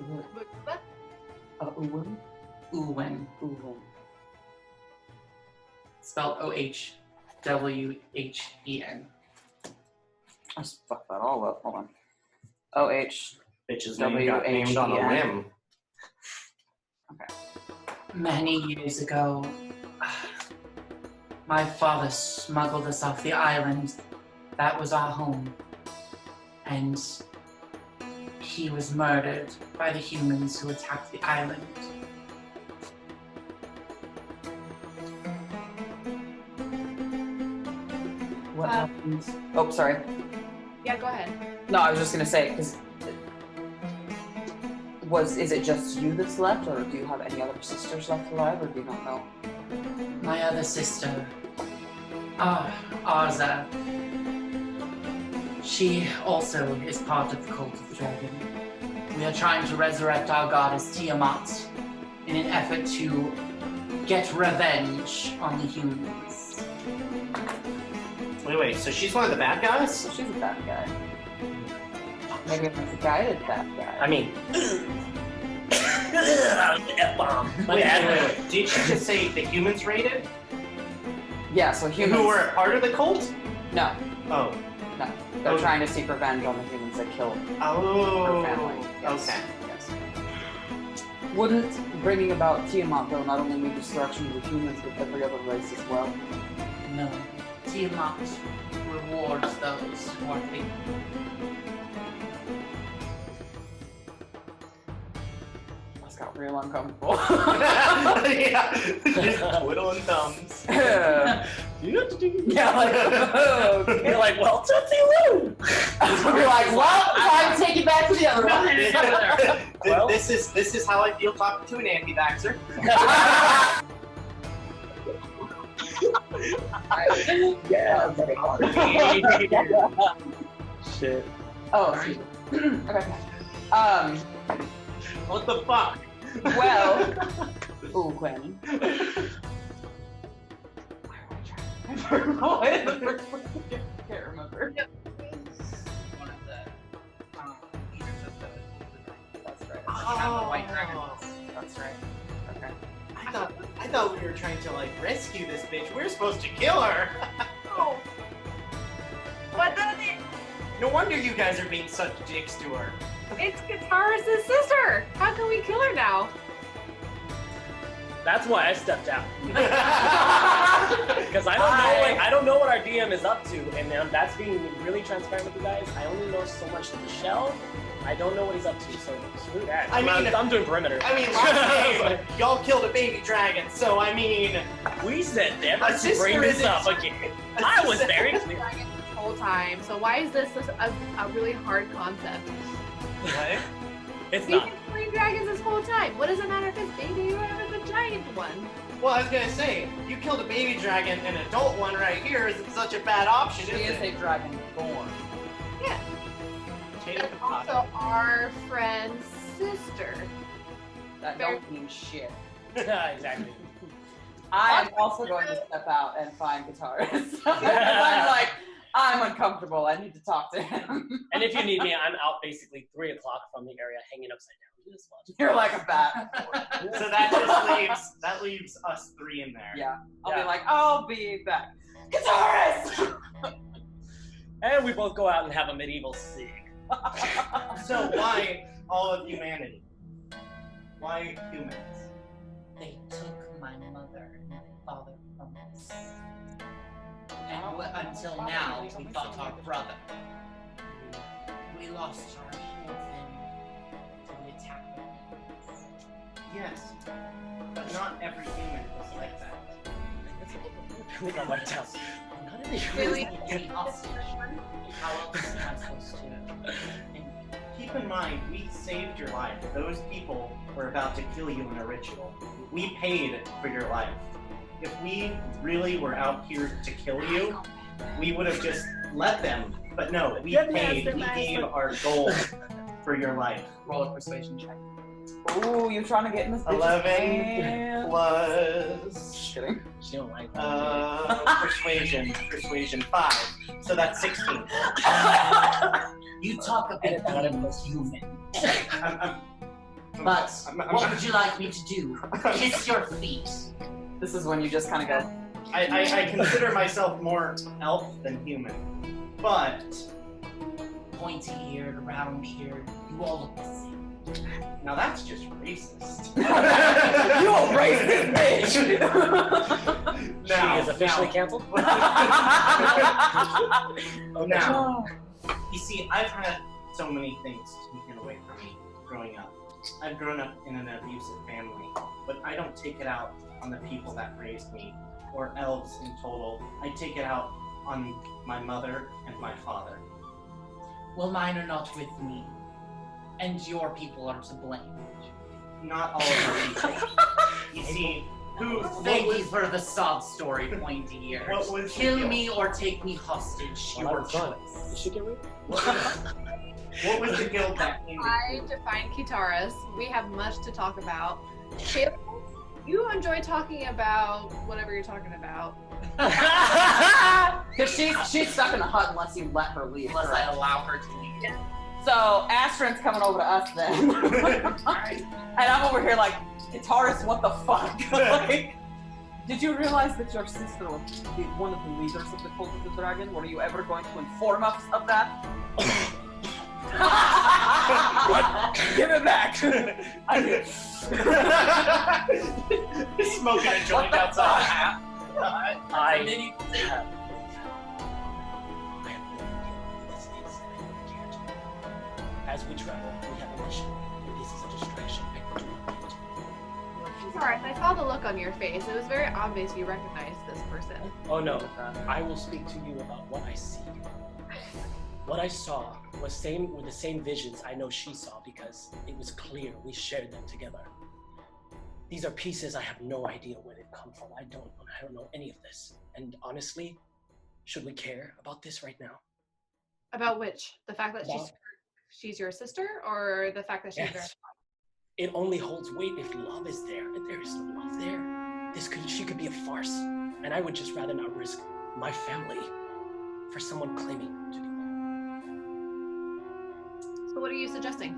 Uwen? Uwen. Uwen. Spelled O-H-W-H-E-N. I just fucked that all up. Hold on. O-H. Bitch's name got named on a limb. Many years ago, my father smuggled us off the island. That was our home. And he was murdered by the humans who attacked the island. What happens? Oh, sorry. Yeah, go ahead. No, I was just gonna say, because is it just you that's left, or do you have any other sisters left alive, or do you not know? My other sister, Arza, she also is part of the cult of the dragon. We are trying to resurrect our goddess Tiamat in an effort to get revenge on the humans. Wait, so she's one of the bad guys? So she's a bad guy. Maybe I'm a guided bad guy. I mean, F-bomb. Wait. Did she just say the humans raided? Yeah, so humans. Who were a part of the cult? No, Oh. no. They're Okay. trying to seek revenge on the humans that killed Oh. her family. Yes. Okay. Yes. Wouldn't bringing about Tiamat, though, not only mean destruction of the humans, but every other race as well? No, Tiamat rewards those who are faithful. That's got real uncomfortable. Yeah. Just twiddling thumbs. Yeah, like, okay. You're like, well, Tootsie Lou! We're like, well, time to take it back to the other one. Well- This is how I feel talking to an anti-vaxxer. Yeah. Shit. Oh, excuse me. Okay. What the fuck? Well. Ooh, Gwen. I can't remember. One of the leaders of the That's right. the white dragons. That's right. Okay. I thought we were trying to like rescue this bitch. We're supposed to kill her. Oh. What does it? No wonder you guys are being such dicks to her. It's Katara's sister. How can we kill her now? That's why I stepped out. Because I don't know what our DM is up to, and that's being really transparent with you guys. I only know so much of the shell. I don't know what he's up to, so screw that. I'm doing perimeter. I mean, last game, y'all killed a baby dragon, so I mean... We said never A to sister bring this isn't- up again. I was very clear. Dragons this whole time. So why is this a really hard concept? What? It's We've not. been killing dragons this whole time. What does it matter if it's baby or if it's a giant one? Well, I was gonna say, you killed a baby dragon, an adult one right here isn't such a bad option, She is is a it? dragon born. Yeah. Potato, That's potato. also our friend's sister. That don't mean shit. Exactly. I am also going to step out and find guitarists. I'm like, I'm uncomfortable. I need to talk to him. And if you need me, I'm out basically 3 o'clock from the area, hanging upside down. Just watch. You're like a bat. So that leaves us 3 in there. Yeah. I'll Yeah. be like, I'll be back. Guitarist! And we both go out and have a medieval sig. So why all of humanity? Why humans? They took my mother and my father from us. And until now, we thought our brother. We lost our whole family to the attack of humans. Yes, but not every human was like that. We got wiped out. None of the Really? We hostage. How else am I supposed to? And Keep in mind, we saved your life. Those people were about to kill you in a ritual. We paid for your life. If we really were out here to kill you, we would have just let them. But no, we paid. We gave our gold for your life. roll a persuasion check. Ooh, you trying to get in this bitch's 11 pants. plus Just kidding. She don't like persuasion 5. So that's 16. You talk a bit about human. But what would you like me to do? Kiss your feet. This is when you just kind of go, I consider myself more elf than human. But Pointy-eared, round-eared, you all look the same. now that's just racist. you a racist bitch! She is officially canceled. Now, you see, I've had so many things taken away from me growing up. I've grown up in an abusive family, but I don't take it out on the people that raised me, or elves in total. I take it out on my mother and my father. Well, mine are not with me. And your people are to blame. Not all of our people. You see, Thank you for the sob story, pointy ears. What was Kill the me or take me hostage, Well, your that was fun. choice. Did she get rid? What was the guild that came I define Kitaris. We have much to talk about. Shayla, you enjoy talking about whatever you're talking about. Because she's stuck in a hut unless you let her leave. Unless correct? I allow her to leave. So Astron's coming over to us then. Alright. And I'm over here like, guitarist, what the fuck? Like, did you realize that your sister was one of the leaders of the Cult of the Dragon? Were you ever going to inform us of that? Give it back! I did. Smoking a joint outside. As we travel, we have a mission. This is a distraction. Sorry, I saw the look on your face. It was very obvious you recognized this person. Oh no, I will speak to you about what I see. What I saw was were the same visions I know she saw because it was clear we shared them together. These are pieces I have no idea what it come from. I don't know any of this. And honestly, should we care about this right now? About which? The fact that she's your sister, or the fact that she's Yes. It only holds weight if love is there. If there is no love there, she could be a farce. And I would just rather not risk my family for someone claiming to be one. So what are you suggesting?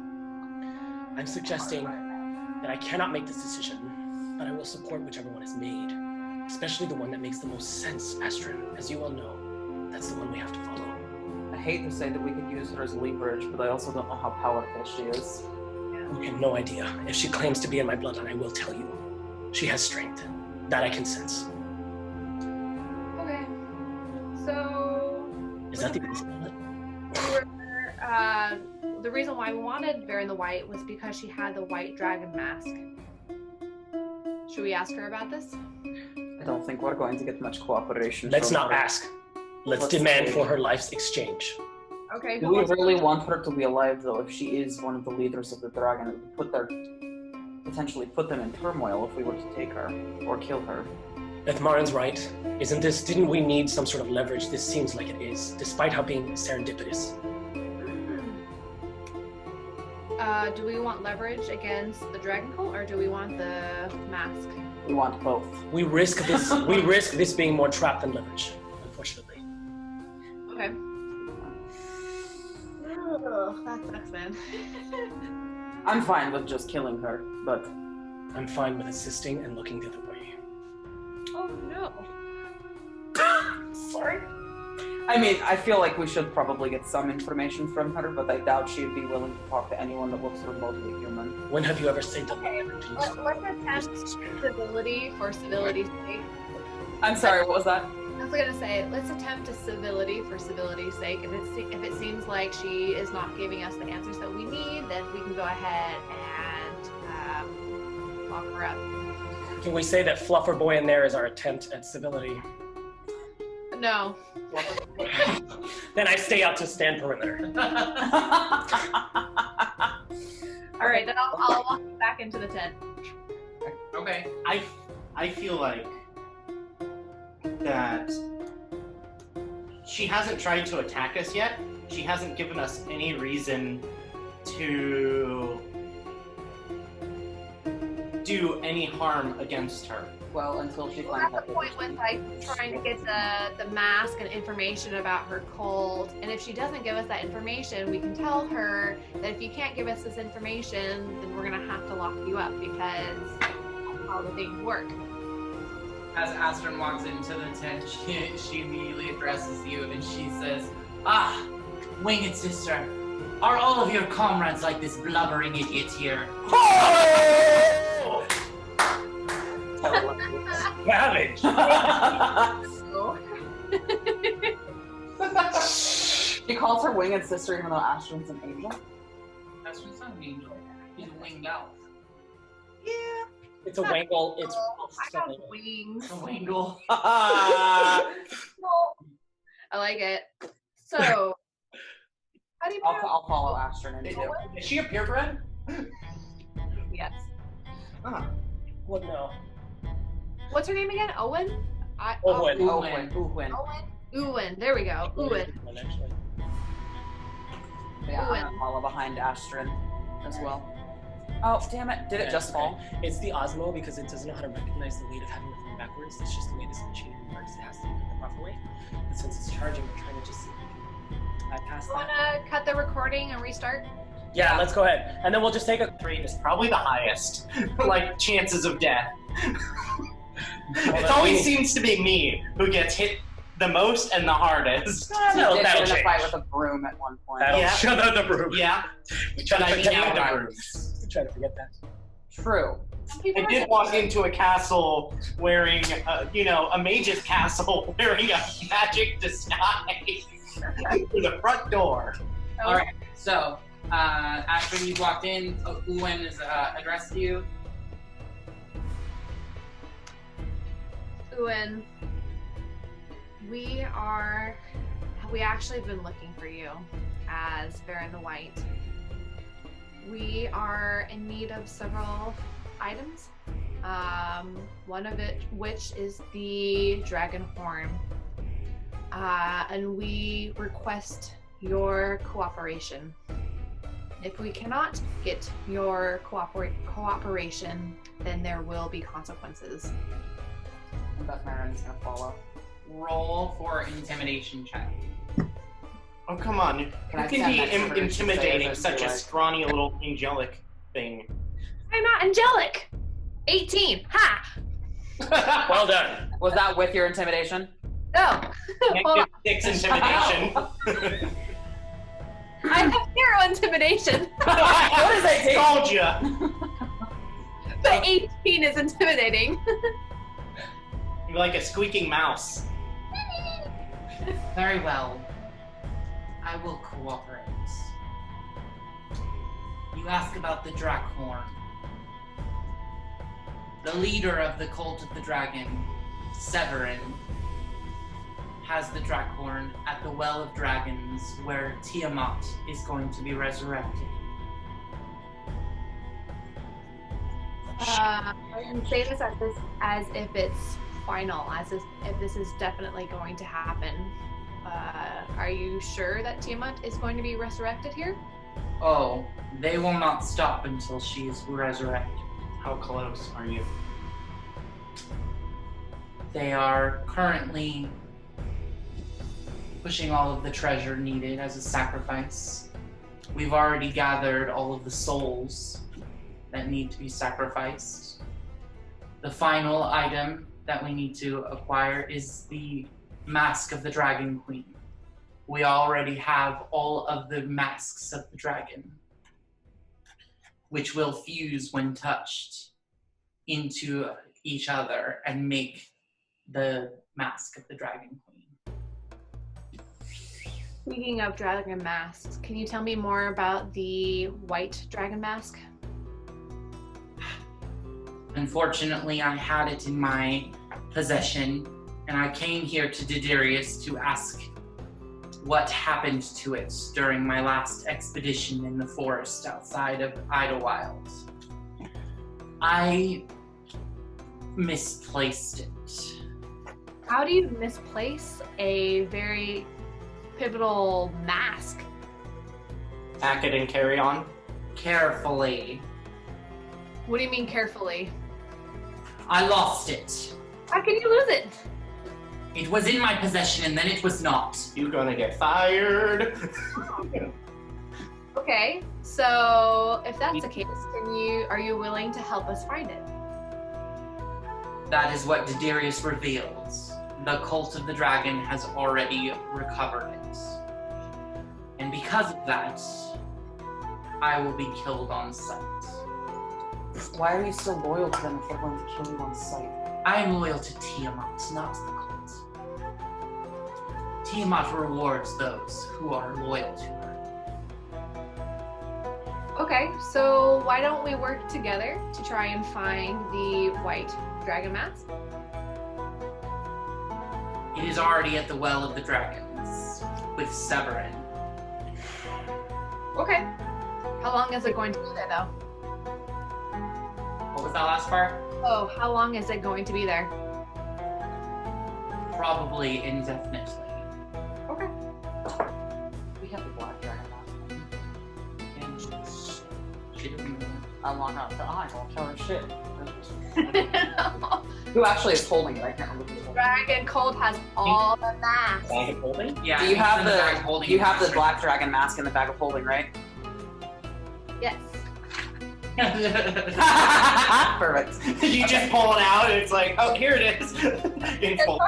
I'm suggesting that I cannot make this decision, but I will support whichever one is made, especially the one that makes the most sense, Astrid. As you all know, that's the one we have to follow. I hate to say that we could use her as leverage, but I also don't know how powerful she is. We have no idea. If she claims to be in my bloodline, I will tell you. She has strength. That I can sense. Okay. So... Is that the reason? The reason why we wanted Varram the White was because she had the white dragon mask. Should we ask her about this? I don't think we're going to get much cooperation. Let's from not her. ask. Let's demand for her life's exchange. Okay. Do we really want her to be alive, though, if she is one of the leaders of the dragon? It would potentially put them in turmoil if we were to take her or kill her. If Marin's right, didn't we need some sort of leverage? This seems like it is, despite how being serendipitous. Do we want leverage against the dragon cult, or do we want the mask? We want both. We risk this being more trap than leverage, unfortunately. Okay. Ugh, that sucks, man. I'm fine with just killing her, but... I'm fine with assisting and looking the other way. Oh no. Sorry. I mean, I feel like we should probably get some information from her, but I doubt she'd be willing to talk to anyone that looks remotely human. When have you ever said that? Let's attempt civility for civility's sake. I'm sorry, what was that? I was gonna say, let's attempt a civility for civility's sake. If it seems like she is not giving us the answers that we need, then we can go ahead and lock her up. Can we say that Fluffer Boy in there is our attempt at civility? No. Then I stay out to stand perimeter. All right, then I'll walk you back into the tent. Okay. I feel like that she hasn't tried to attack us yet. She hasn't given us any reason to do any harm against her. Well, until she Well, finds at the point with like trying to get the mask and information about her cult, and if she doesn't give us that information, we can tell her that if you can't give us this information, then we're gonna have to lock you up because that's how the things work. As Astrid walks into the tent, she immediately addresses you and she says, "Ah, winged sister, are all of your comrades like this blubbering idiot here?" Savage! She calls her winged sister even though Astrid's an angel? Astrid's not an angel. He's a winged elf. Yeah. It's a wangle. It's I got wings. A wingle. I like it. So, how do you pronounce I'll follow Astrid into it. Is she a purebred? Yes. Ah. What no? What's her name again? Owen? Owen. Uwin. Owen. There we go. Owen. Actually. Yeah, I'm Uwin. gonna follow behind Astrid as well. Oh, damn it. Did it just fall? It's the Osmo because it doesn't know how to recognize the weight of having the phone backwards. It's just the way this machine works. It has to do it the proper way. But since it's charging, we're trying to just see if we can bypass You that. wanna cut the recording and restart? Yeah, let's go ahead. And then we'll just take a... Rate is probably the highest. Like, chances of death. It always seems to be me who gets hit the most and the hardest. She No, did that'll get in a change. fight with a broom at one point. That'll Yeah. shut out the broom. Yeah, We but try to I forget mean, the now broom. We try to forget that. True. I did walk into a castle wearing, a mage's castle wearing a magic disguise through the front door. All right. So, after you walked in, Uwen is addressed you. Owen, we actually have been looking for you as Varram the White. We are in need of several items. One of which is the dragon horn. And we request your cooperation. If we cannot get your cooperation, then there will be consequences. And Beth Marin is gonna follow. Roll for intimidation check. Oh, come on. Can Who I can stand be next to her and say intimidating this such to a her? scrawny little angelic thing? I'm not angelic! 18! Ha! Well done. Was that with your intimidation? No! Hold on. -6 intimidation. I have 0 intimidation, What is it? Told ya. but 18 is intimidating. You're like a squeaking mouse. Very well. I will cooperate. You ask about the Drakhorn. The leader of the Cult of the Dragon, Severin, has the Drakhorn at the Well of Dragons, where Tiamat is going to be resurrected. You say this as if it's final, as if this is definitely going to happen. Are you sure that Tiamat is going to be resurrected here? Oh, they will not stop until she is resurrected. How close are you? They are currently pushing all of the treasure needed as a sacrifice. We've already gathered all of the souls that need to be sacrificed. The final item that we need to acquire is the Mask of the Dragon Queen. We already have all of the masks of the dragon, which will fuse when touched into each other and make the Mask of the Dragon Queen. Speaking of dragon masks, can you tell me more about the white dragon mask? Unfortunately, I had it in my possession, and I came here to Diderius to ask what happened to it during my last expedition in the forest outside of Idlewild. I misplaced it. How do you misplace a very pivotal mask? Pack it and carry on. Carefully. What do you mean carefully? I lost it. How can you lose it? It was in my possession and then it was not. You're gonna get fired. Okay, so if that's the case, are you willing to help us find it? That is what Diderius reveals. The Cult of the Dragon has already recovered it. And because of that, I will be killed on sight. Why are you still loyal to them if they're going to kill you on sight? I am loyal to Tiamat, not the cult. Tiamat rewards those who are loyal to her. Okay, so why don't we work together to try and find the white dragon mask? It is already at the Well of the Dragons with Severin. Okay. How long is it going to be there, though? What was that last part? Oh, how long is it going to be there? Probably indefinitely. Okay. We have the black dragon mask. And she doesn't know. I'm not gonna. I don't tell her shit. Who actually is holding it? I can't remember who's holding it. Dragon Cold has all the masks. Bag of holding? Yeah, Do you it's have in the bag the holding you have the mask. black dragon mask in the bag of holding, right? Yes. Perfect. You just pull it out and it's like, oh, here it is. It's full.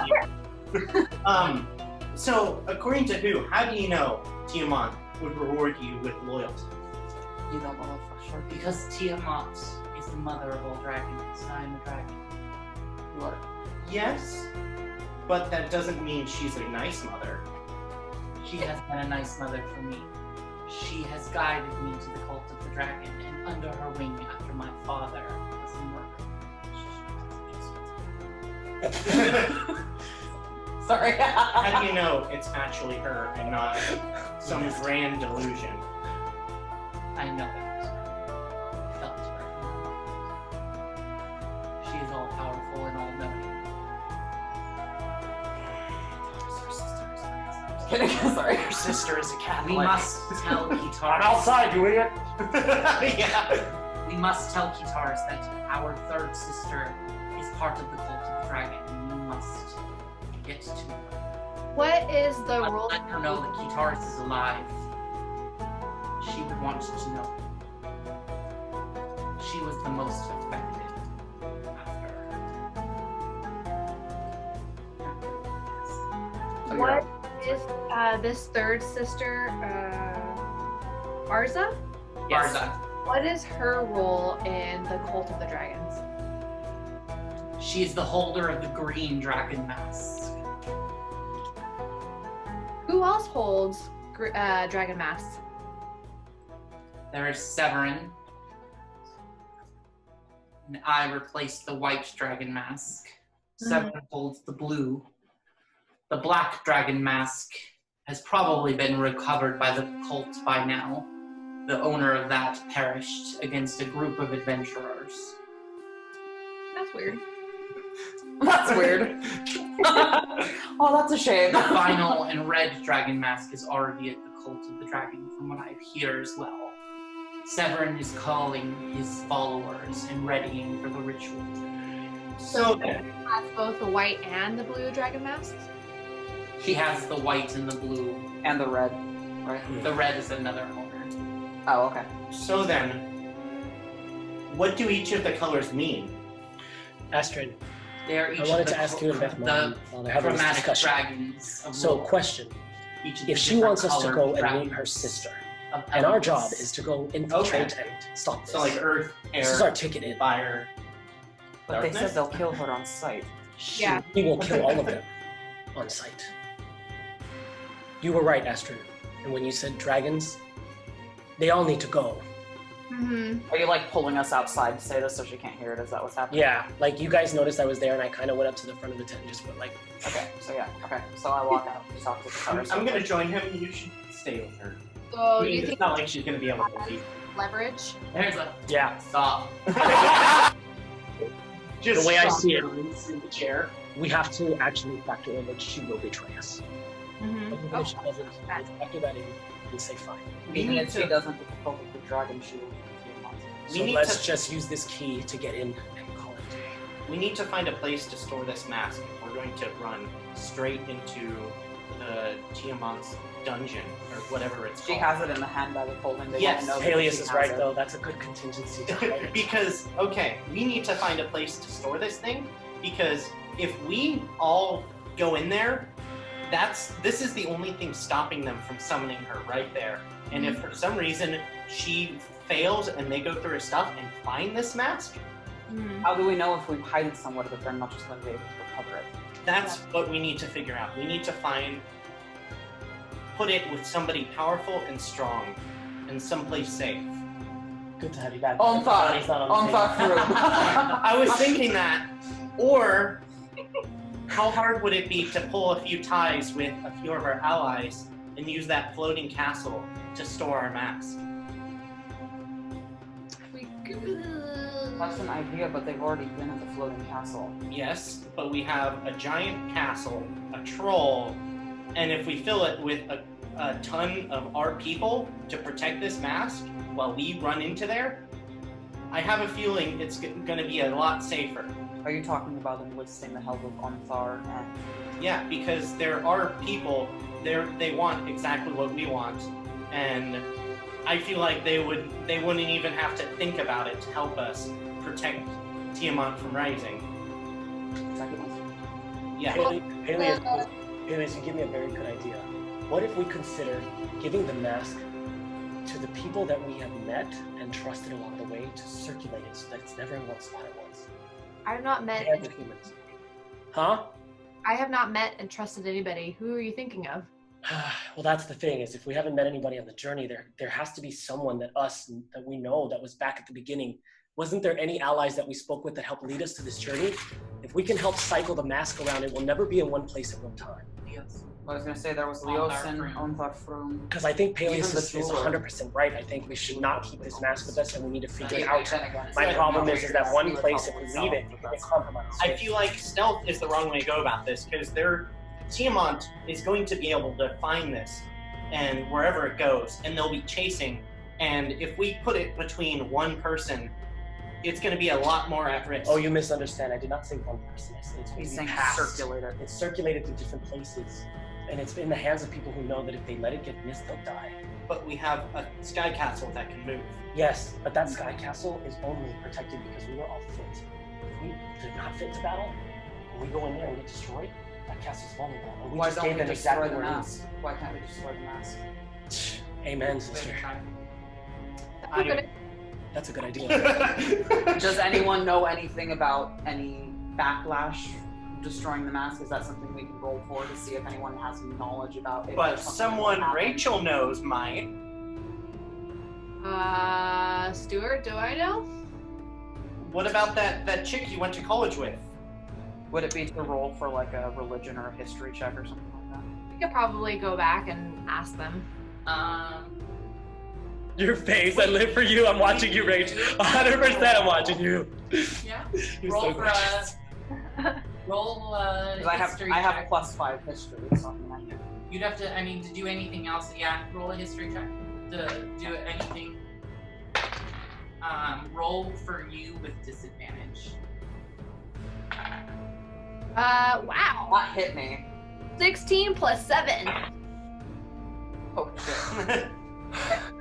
So, according to who, how do you know Tiamat would reward you with loyalty? You don't know for sure. Because Tiamat is the mother of all dragons, and I am a dragon. You are. Yes, but that doesn't mean she's a nice mother. She has been a nice mother for me. She has guided me to the Cult of the Dragon, and under her wing after my father was murdered. Sorry. How do you know it's actually her and not some grand delusion? I know that. I felt her. She Kidding, sorry. Your sister is a Catholic. We must tell I'm Kitaris. outside, you idiot! Yeah. We must tell Kitaris that our third sister is part of the cult of the dragon, and we must get to her. What is the role? Let her know that Kitaris is alive. She would want to know. She was the most affected after. What is this third sister, Arza? Yes. What is her role in the Cult of the Dragons? She is the holder of the green dragon mask. Who else holds dragon masks? There is Severin. And I replaced the white dragon mask. Severin holds the blue. The black dragon mask has probably been recovered by the cult by now. The owner of that perished against a group of adventurers. That's weird. That's weird. Oh, that's a shame. The final and red dragon mask is already at the cult of the dragon, from what I hear as well. Severin is calling his followers and readying for the ritual. So then, Has both the white and the blue dragon masks? He has the white and the blue. And the red, right? The red is another owner. Oh, okay. so then, what do each of the colors mean? Astrid, They are each I wanted of the to ask you and Beth the while they're having this chromatic discussion. dragons. Of So, lore. question. Each of the If she different wants us to colored go and meet dragons her sister, of and our elements. job is to go infiltrate and stop this. So like earth, air, This is our ticket in. fire. But they Darkness? said they'll kill her on sight. Yeah. We will kill all of them on sight. You were right, Astrid. And when you said dragons, they all need to go. Mm-hmm. Are you like pulling us outside to say this so she can't hear it? Is that what's happening? Yeah, like you guys noticed I was there and I kind of went up to the front of the tent and just went like, Okay, so yeah, okay. So I walk out to talk to the I'm, cars. I'm gonna join him. You should stay with her. So I mean, you it's think not like she's gonna be able to leave. leverage? There's a yeah. stop. Just The way I shot see it. her in the chair. We have to actually factor in that she will betray us. Mm-hmm. Even if she doesn't, we'll factor that in and say fine. Even need if she to- doesn't get the cult of the dragon, she will be So We need let's to- just use this key to get in and call it a day. We need to find a place to store this mask if we're going to run straight into the Tiamat's dungeon or whatever it's She called. has it in the handbag of holding. They Yes, don't know that Peleus she is has right it. though, that's a good contingency to highlight. Because, okay, we need to find a place to store this thing, because if we all go in there, this is the only thing stopping them from summoning her right there. And if for some reason she fails and they go through her stuff and find this mask, Mm-hmm. How do we know if we hide it somewhere that they're not just going to be able to recover it? that's what we need to figure out. We need to put it with somebody powerful and strong and someplace safe. Good to have you back. On thought. Everybody's not On the thought table. through. I was thinking that, or how hard would it be to pull a few ties with a few of our allies and use that floating castle to store our mask? We could. That's an idea, but they've already been at the floating castle. Yes, but we have a giant castle, a troll, and if we fill it with a ton of our people to protect this mask while we run into there, I have a feeling it's going to be a lot safer. Are you talking about enlisting the help of Onthar and... Yeah, because there are people there. They want exactly what we want, and I feel like they wouldn't even have to think about it to help us protect Tiamat from rising. Yeah. Peleus, you give me a very good idea. What if we consider giving the mask to the people that we have met and trusted along the way to circulate it so that it's never in one spot at once? I have not met. They are the humans. Huh? I have not met and trusted anybody. Who are you thinking of? Well, that's the thing, is if we haven't met anybody on the journey, there has to be someone that we know that was back at the beginning. Wasn't there any allies that we spoke with that helped lead us to this journey? If we can help cycle the mask around, it will never be in one place at one time. Yes. I was going to say there was Onthar Leosin, Froom. Onthar Froom. Because I think Peleus Even the is jeweler. 100% right. I think we should not keep this mask with us and we need to figure it out. Then again, My it's problem like, is that one place, if we probably leave it, solve it the can compromise. I feel like stealth is the wrong way to go about this, because Tiamat is going to be able to find this, and wherever it goes, and they'll be chasing. And if we put it between one person, it's going to be a lot more at risk. Oh, you misunderstand. I did not say one person. I said it's going He's to saying be passed. circulator. It's circulated to different places, and it's in the hands of people who know that if they let it get missed, they'll die. But we have a sky castle that can move. Yes, but that sky castle is only protected because we were all fit. If we did not fit to battle, and we go in there and get destroyed, that castle's vulnerable. And we Why just don't gave we them destroy exactly the where it mask? Why can't we destroy the mask? is. Amen, sister. That's a good idea. Does anyone know anything about any backlash destroying the mask? Is that something we can roll for to see if anyone has knowledge about it? But someone Rachel knows might. Stuart, do I know? What about that chick you went to college with? Would it be to roll for like a religion or a history check or something like that? We could probably go back and ask them. Your face, I live for you. I'm watching you, Rach. 100% I'm watching you. Yeah. You're Roll so for gracious. roll Because I history have check. +5 history, so I mean, You'd have to, to do anything else, yeah, roll a history check. To do anything. Roll for you with disadvantage. Wow. that hit me. 16 plus 7. Oh shit.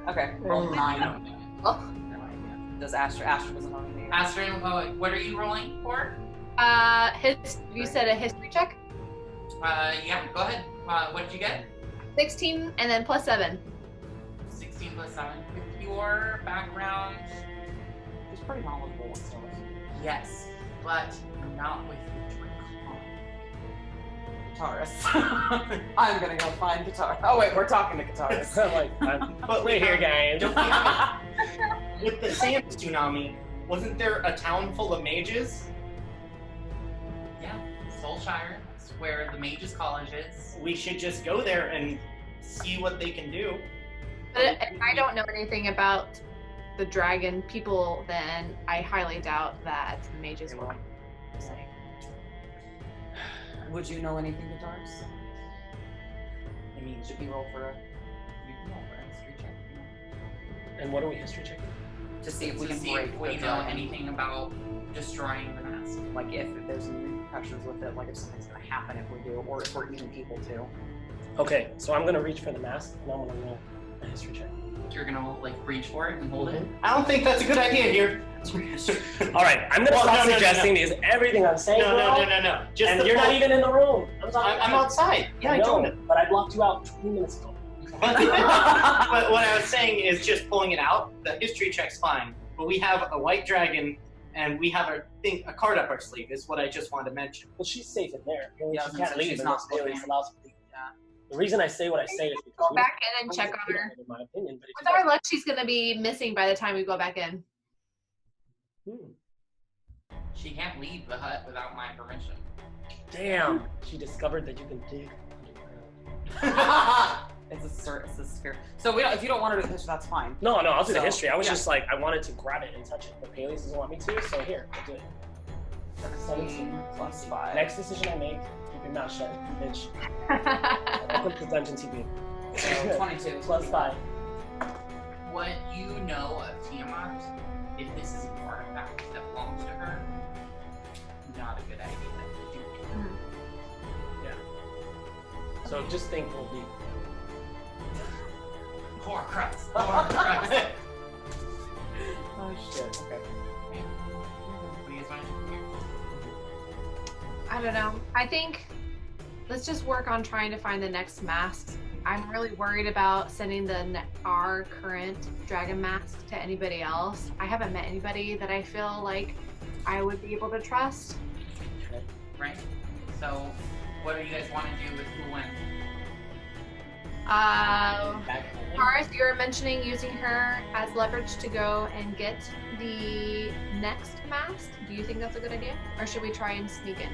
Okay, roll 9. Oh. No idea. Does Astra doesn't know anything? Astrid, what are you rolling for? You said a history check? Yeah, go ahead. What did you get? 16 and then plus 7. 16 plus 7. With your background, He's pretty knowledgeable with stuff. yes, but not with your Guitarist. I'm gonna go find guitar. Oh wait, we're talking to guitarists. I'm like, But we're here, guys. Don't we have with the sand tsunami, wasn't there a town full of mages? Yeah, Soulshire. That's where the Mages College is. We should just go there and see what they can do. But if I don't know anything about the dragon people, then I highly doubt that the mages will say. Would you know anything, guitarist? I mean, Should we roll for You can roll for a history check. And what are we history checking? to see if To we can see break if we the know dragon? anything about destroying the mask. Like if there's any repercussions with it, like if something's gonna happen if we do, or if we're eating people too. Okay, so I'm gonna reach for the mask and I'm gonna roll a history check. You're gonna reach for it and hold it. I don't think that's a good idea here. All right, I'm gonna Well, stop no, no, no, suggesting because everything I'm saying, No. Just and the you're not point. even in the room. I'm outside. Yeah, I know, told him. but I blocked you out 20 minutes ago. But what I was saying is just pulling it out. The history check's fine, but we have a white dragon, and we have a card up our sleeve. Is what I just wanted to mention. Well, she's safe in there. Yeah, She can't leave she's unless not Alias looking. allows her to leave. Yeah. The reason I say what I say is because Go back in and check on her. in my opinion. But if With our luck, she's gonna be missing by the time we go back in. She can't leave the hut without my permission. Damn, she discovered that you can dig underground. It's a sphere. So if you don't want to do the history, that's fine. No, I'll do the So, history. I was yeah. just like, I wanted to grab it and touch it, but Alias doesn't want me to, so here, I'll do it. 17 plus 5. Next decision I make, keep your mouth shut, bitch. Welcome to DungeonTV. So 22 Plus 5. What you know of Tiamat, if this is an artifact that belongs to her, not a good idea to do it. Yeah. So just think we'll be. Horcrux. Oh shit. Okay. What do you guys want to do here? I don't know. I think let's just work on trying to find the next mask. I'm really worried about sending our current dragon mask to anybody else. I haven't met anybody that I feel like I would be able to trust. Right? So, what do you guys want to do with who wins? Taurus, you were mentioning using her as leverage to go and get the next mask. Do you think that's a good idea? Or should we try and sneak in?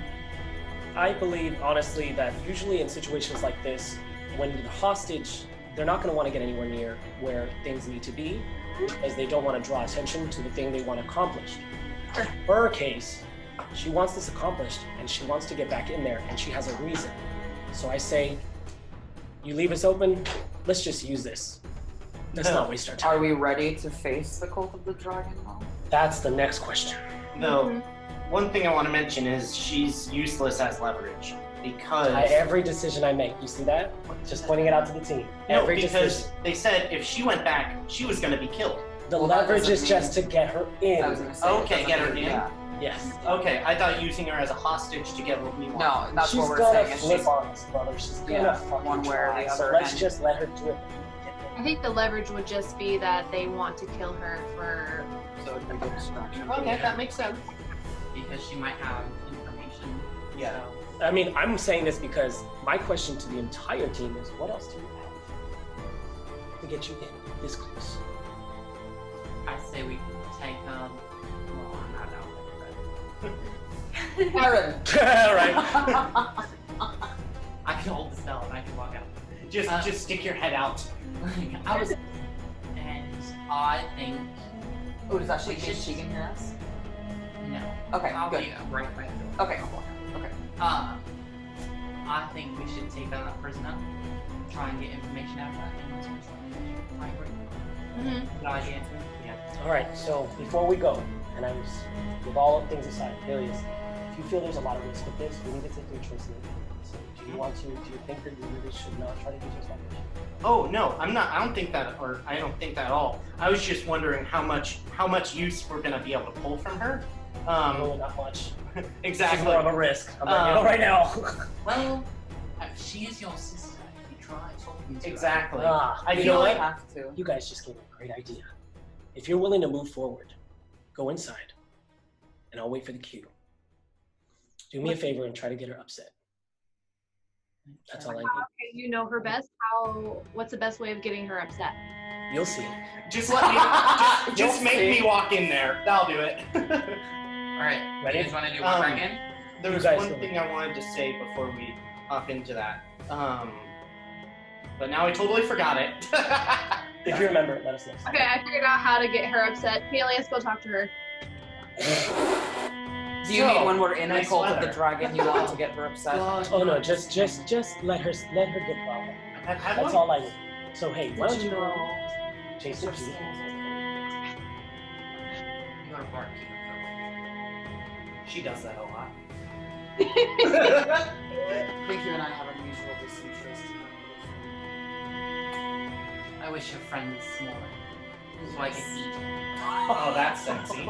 I believe, honestly, that usually in situations like this, when the hostage, they're not going to want to get anywhere near where things need to be because they don't want to draw attention to the thing they want accomplished. Sure. In her case, she wants this accomplished and she wants to get back in there and she has a reason. So I say, you leave us open, let's just use this. Let's not waste our time. Are we ready to face the cult of the dragon though? That's the next question. No. One thing I want to mention is she's useless as leverage because Every decision I make, you see that? Just pointing it out to the team. no, Every because decision. they said if she went back, she was going to be killed. The Well, that leverage doesn't is just to get her in. I was gonna say, Okay, it get her doesn't- in. Yeah. Yes. Okay, I thought using her as a hostage to get what we want. No, that's She's what we're gonna saying. It's flip just, on us, brother. She's gonna Yeah, fucking one way or try. the So other, let's and- just let her do it. I think the leverage would just be that they want to kill her for. so it'd be a good distraction. Okay, that makes sense. Because she might have information. Yeah. So, I mean, I'm saying this because my question to the entire team is, what else do you have to get you in this close? I say we take well, I'm not out there, Aaron. All right. but I can hold the spell and I can walk out. Just stick your head out. I was, and I think Oh, does that We shake should- she can hear us? no. Okay, I'll good. be right by the door. Okay. Okay. I think we should take down that prisoner, try and get information out of that, and try and break them. Good idea. Yeah. All right. So before we go, and I was, with all things aside, Darius, if you feel there's a lot of risk with this, we need to take your choice. So do you want to? Do you think that you really should not try to use your leverage? Oh no, I'm not. I don't think that at all. I was just wondering how much use we're gonna be able to pull from her. No, not much. Exactly. It's more of a risk. I'm letting you know right now. Well, she is your sister. If you try talking to her. Exactly. I You feel know like what? Have to. you guys just gave me a great idea. If you're willing to move forward, go inside, and I'll wait for the cue. Do me a favor and try to get her upset. That's all I need. Okay, you know her best. What's the best way of getting her upset? You'll see. Just let me. Just make me walk in there. That'll do it. Alright, Ready? you guys want to do one break in? There You was guys one go. thing I wanted to say before we hop into that. But now I totally forgot it. If you remember it, let us know. Okay, I figured out how to get her upset. Peleus, go talk to her. Do you mean when we're in a nice cult of the weather. dragon, you want to get her upset? Oh no, just let her get problem. I've had That's one. all I need. So hey, why don't Did you you go know? chase her? You go to barkeep. She does that a lot. I think you and I have a mutual disinterest. I wish your friend was smaller, so I could eat. Oh, that's sexy.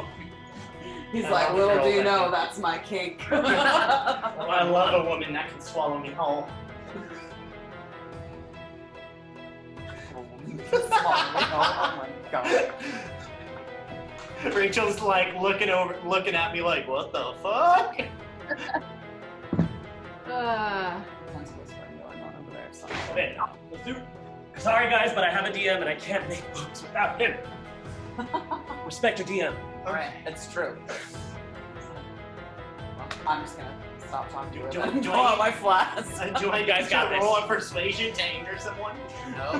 He's I like, love little girls do you like know, that. that's my kink. Oh, I love a woman that can swallow me whole. Oh my god. Rachel's like looking at me like, what the fuck? That's what's going on over there. So. Okay, let's do it. Sorry guys, but I have a DM and I can't make moves without him. Respect your DM. Alright. It's true. I'm just gonna stop talking to her. Do- then. do Pull I- out my flask. Do I guys got this. roll a persuasion to anger someone? No.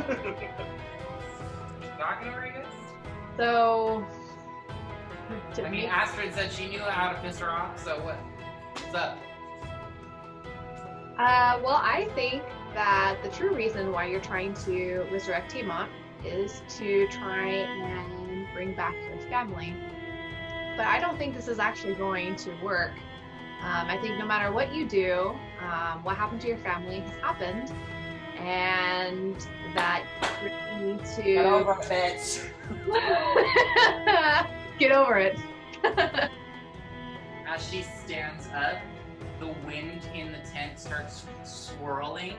Not gonna bring us? So, to I me, mean, Astrid said she knew how to piss her off, so what's up? well, I think that the true reason why you're trying to resurrect Tiamat is to try and bring back your family. But I don't think this is actually going to work. I think no matter what you do, what happened to your family has happened, and that you need to Get over it, bitch. get over it. As she stands up, the wind in the tent starts swirling,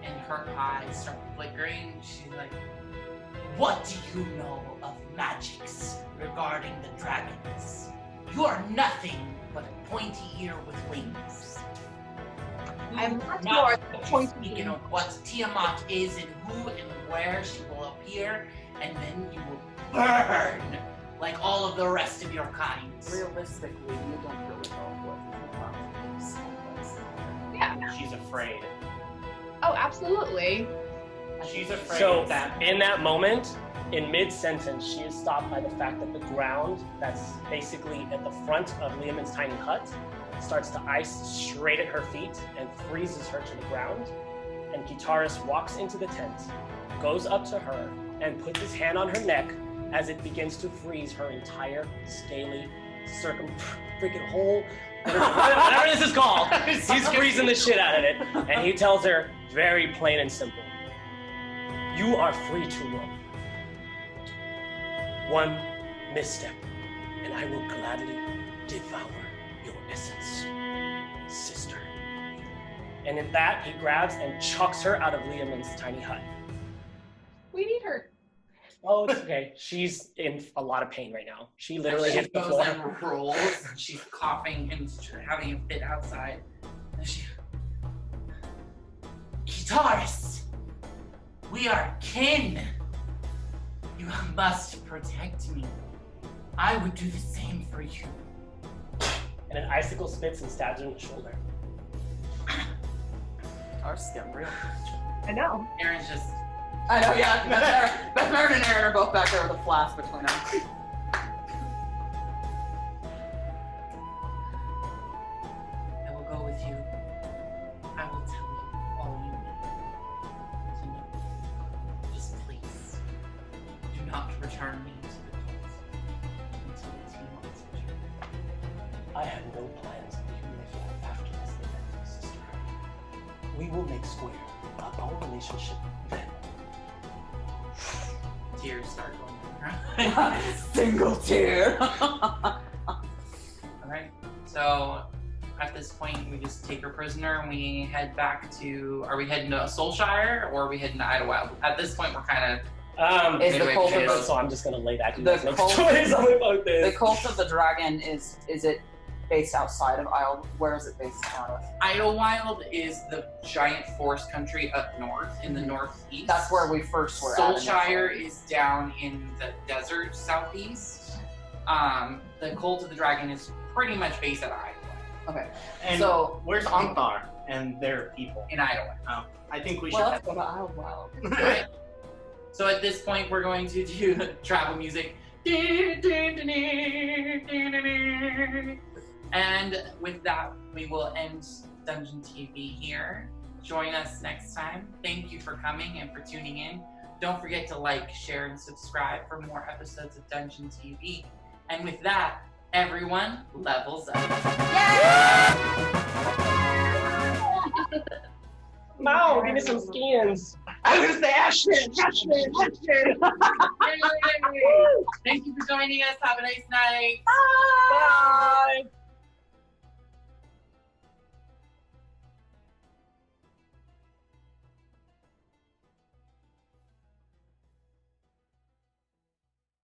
and her eyes start flickering. She's like, "What do you know of magics regarding the dragons? You are nothing but a pointy ear with wings. I'm much Not more than pointy speaking ear. of what Tiamat is and who and where she will appear, and then you will burn like all of the rest of your kind." Realistically, you don't really know what the fuck is. Yeah. She's afraid. Oh, absolutely. She's afraid So of that. in that moment, in mid-sentence, she is stopped by the fact that the ground that's basically at the front of Liamon's tiny hut starts to ice straight at her feet and freezes her to the ground. And Kitaris walks into the tent, goes up to her, and puts his hand on her neck as it begins to freeze her entire scaly freaking hole. Whatever this is called. He's freezing the shit out of it. And he tells her, very plain and simple, you are free to roam. One misstep, and I will gladly devour your essence, sister. And in that, he grabs and chucks her out of Liamon's tiny hut. We need her. Oh, it's okay. She's in a lot of pain right now. She literally she hit the goes floor. and rolls. She's coughing and having a fit outside. And she, Kitaris, we are kin. You must protect me. I would do the same for you. And an icicle spits and stabs her in the shoulder. Ours is getting real. I know. Aaron's just. I know, yeah. Beth Merritt and Aaron are both back there with a flask between them. I will go with you. I will tell you all you need to know. Just please, do not return me to the cult until the team wants to. I have no plans of leaving my life after this event, sister. We will make square about our relationship then. Tears start going down. Single tear. Alright, so at this point we just take her prisoner and we head back to, are we heading to Soulshire or are we heading to Idlewild? At this point we're kind of, Is the cult of the so I'm just gonna lay that The cult- choice on about this. the cult of the dragon is it based outside of Isle? Where is it based out of? Idlewild is the giant forest country up north in the northeast. That's where we first were. Soulshire is down in the desert southeast. The Cult of the Dragon is pretty much based at Idlewild. Okay. And So- where's Anthar and their people? In Idlewild. Oh, I think we should. Well, let's go to Islewild. Right? So at this point, we're going to do travel music. And with that, we will end Dungeon TV here. Join us next time. Thank you for coming and for tuning in. Don't forget to like, share, and subscribe for more episodes of Dungeon TV. And with that, everyone levels up. Mo, give me some skins. I was gonna say Ashton. Thank you for joining us. Have a nice night. Bye.